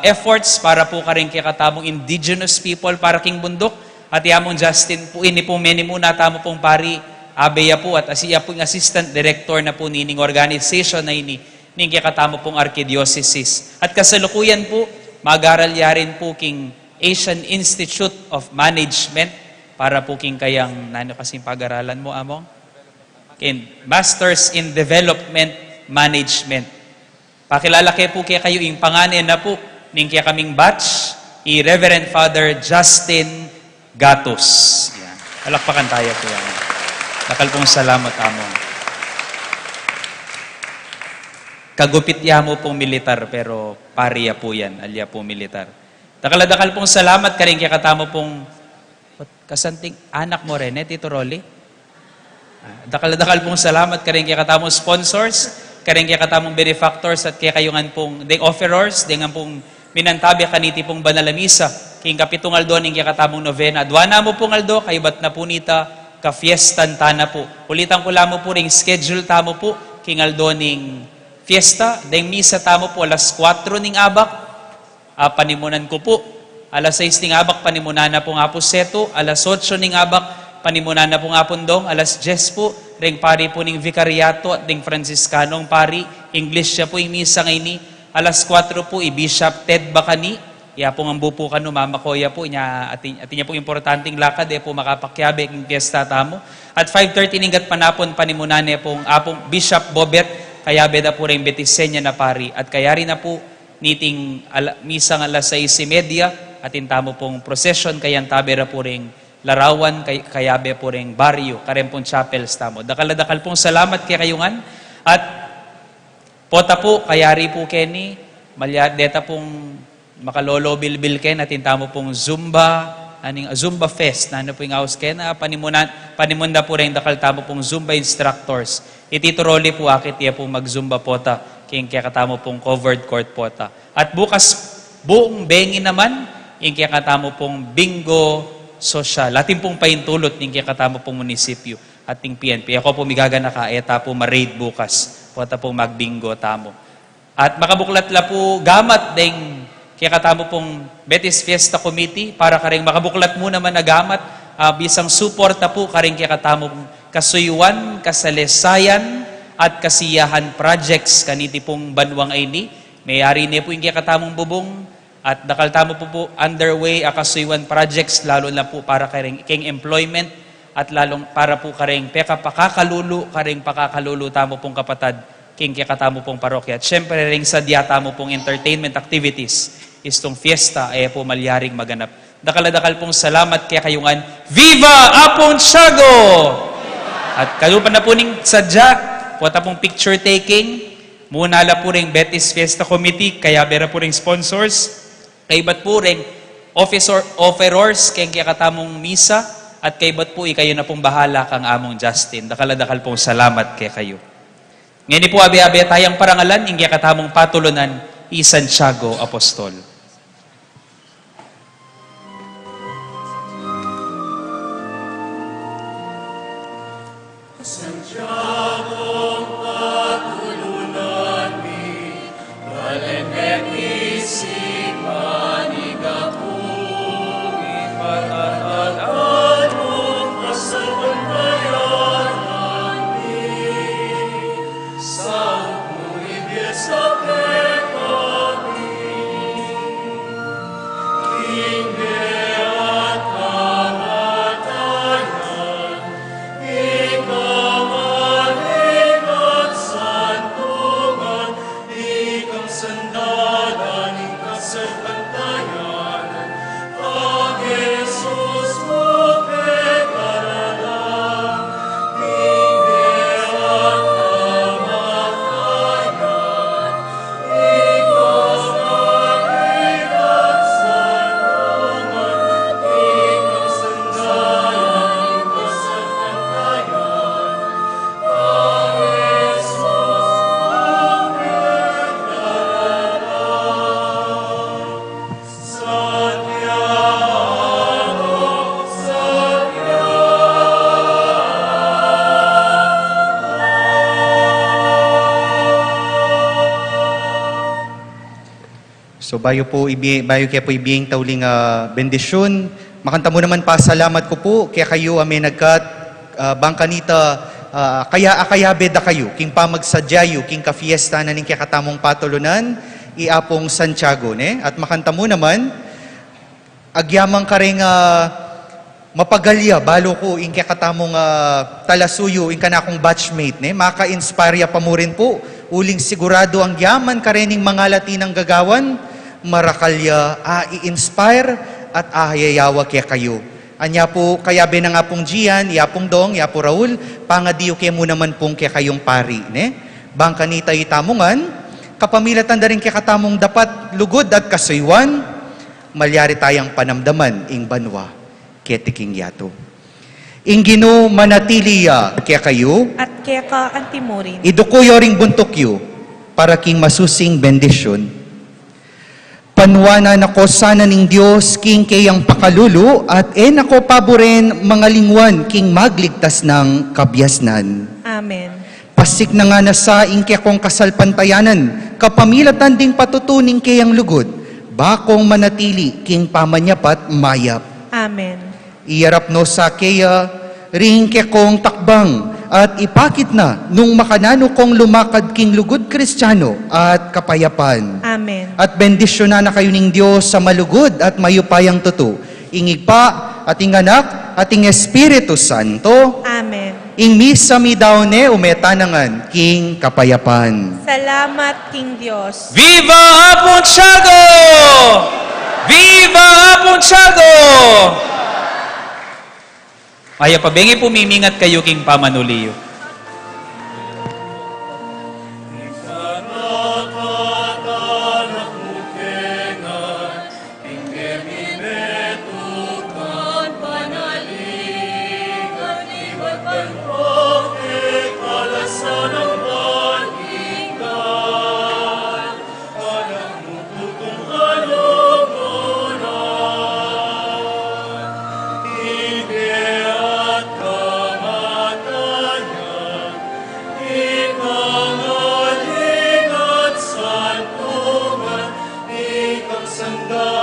efforts para po karing kikatamong indigenous people para king bundok. At yamong Justin po, ini po meni muna tamo pong pari abeya po at asiya po yung assistant director na po nining organization na ini ning kakatamo pong Archdiocese. At kasalukuyan po, mag-aral yarin po king Asian Institute of Management para po king kayang nano kasing pag-aralan mo, among? In Masters in Development Management. Pakilala kayo po kaya kayo yung panganin na po ning kaya kaming batch, i-Reverend Father Justin Gatos. Yan. Palakpakan tayo po yan. Dakal pong salamat, among. Kagupit ya mo pong militar, pero pariya po yan, alya po militar. Dakal pong salamat, karing kaya katamo pong kasanting anak mo rin, Tito Rolly. Dakal pong salamat, karing kaya katamo sponsors, karing kaya katamong benefactors, at kaya kayungan pong the offerers, dengan pong minantabi kaniti pong Banalamisa, king Kapitungaldon, ning kaya katamong novena. Adwana mo pong Aldo, kayo ba't na po nita, ka-fiestan tana po. Ulitan ko lamo po ring schedule tamo po, king Aldo ning fiesta, deng misa tamo po alas 4 ning abak, panimunan ko po. Alas 6 ning abak, panimunan na po nga po seto. Alas 8 ning abak, panimunan na po nga po dong. Alas 10 po, ring pari po ning Vicariato at ding Franciscanong pari. English siya po yung misa ngayon. Alas 4 po, i-Bishop Ted Bacani. Ya po ang bupo ka no, mama ko ya po, atin niya po importanteng lakad, po makapakyabe ng fiesta tamo. At 5:30 ninggat panapon, panimunan niya pong apong Bishop Bobet, kaya beda po rin betisenya na pari. At kaya rin na po, niting misang alas 6:30, at intamo pong procession, kayang tabera po rin larawan, kayabe po rin baryo, karempong chapels tamo. Dakal pong salamat kay kayungan. At pota po, kayari po Kenny, deta pong makalolo bilbil ken natin tamo pong Zumba, Zumba Fest, na ano po yung house ken, panimunda po rin dakal tamo pong Zumba instructors. Itito Rolly po akit iya pong mag-Zumba pota, king kaya katamo pong covered court pota. At bukas buong bengi naman, yung kaya katamo pong bingo social. Ating pong paintulot, yung kaya katamo pong munisipyo, ating PNP. Ako po migagana ka, eta po ma-raid bukas, pota pong mag-bingo tamo. At makabuklat la po gamat ding kaya katamo pong Betis Fiesta Committee para karing makabuklat mo naman na gamat, bisang suporta po karing kaya katamo pong kasuyuan, kasalesayan, at kasiyahan projects kaniti pong banwang ini. Mayari niya po yung kaya katamong bubong at dakal tamo po underway kasuyuan projects, lalo na po para karing king employment at lalong para po karing pakakakalulu tamo pong kapatad king kaya katamo pong parokya. At syempre ring sadya tamo pong entertainment activities istong fiesta ay po malyaring maganap. Dakal pong salamat kaya kayungan. Viva Apong Tiago! At kalupan na po ning sadya, puwata pong picture taking, muna la po ring Betis Fiesta Committee, kaya bera po ring sponsors, kay ba't po ring offerors kay katamong misa, at kay ba't po kayo na pong bahala kang among Justin. Dakal pong salamat kay kayo. Ngayon po abi-abi tayang parangalan, ingya katamong patulunan, i Santiago Apostol. So bayo kaya po ibiyeng tauling bendisyon. Makanta mo naman pa salamat ko po kaya kayo amin nagkat bangkanita kaya akayabe da kayo king pamagsadyayo king kafiesta na ning kaya katamong patulunan iapong Santiago ne at makanta mo naman agyamang ka ring mapagalya balo ko ing kaya katamong talasuyo ing kanakong batchmate ne maka-inspire pa mo rin po uling sigurado ang yaman ka rin mga Latinang gagawan marakalya i-inspire at ahayayawa kaya kayo. Anya po, kaya na nga pong Gian, yapong Dong, yapo Raul, pangadiyo kaya mo naman pong kaya kayong pari. Ne? Bangka ni tayo tamungan, kapamilatan na rin kaya katamong dapat lugod at kasaywan, malyari tayang panamdaman ing banwa, kaya tiking yato. Ingino manatiliya kaya kayo, At kaya ka antimurin. idukuyo ring buntukyo, para king masusing bendisyon. Panwana nako sana ning Diyos king kayang pakalulu at nako paboren mga lingwan king magligtas ng kabyasnan. Amen. Pasik na nga na sa ingke kong kasalpantayanan, kapamilatan ding patutuning kayang lugod, bakong manatili king pamanyapat mayap. Amen. Iyarap no sa kaya, ring kong takbang, at ipakit na nung makanano kong lumakad king lugod Kristiyano at kapayapan. Amen. At bendisyon na kayo ning Diyos sa malugod at mayupayang tuto. Ingig pa, ating anak, ating Espiritu Santo. Amen. Ing misa mi daw ne umetanangan king kapayapan. Salamat, King Diyos. Viva Apuntiago! Viva Apuntiago! Maya pabengi pumimingat kayo king pamanuliyo. Sanda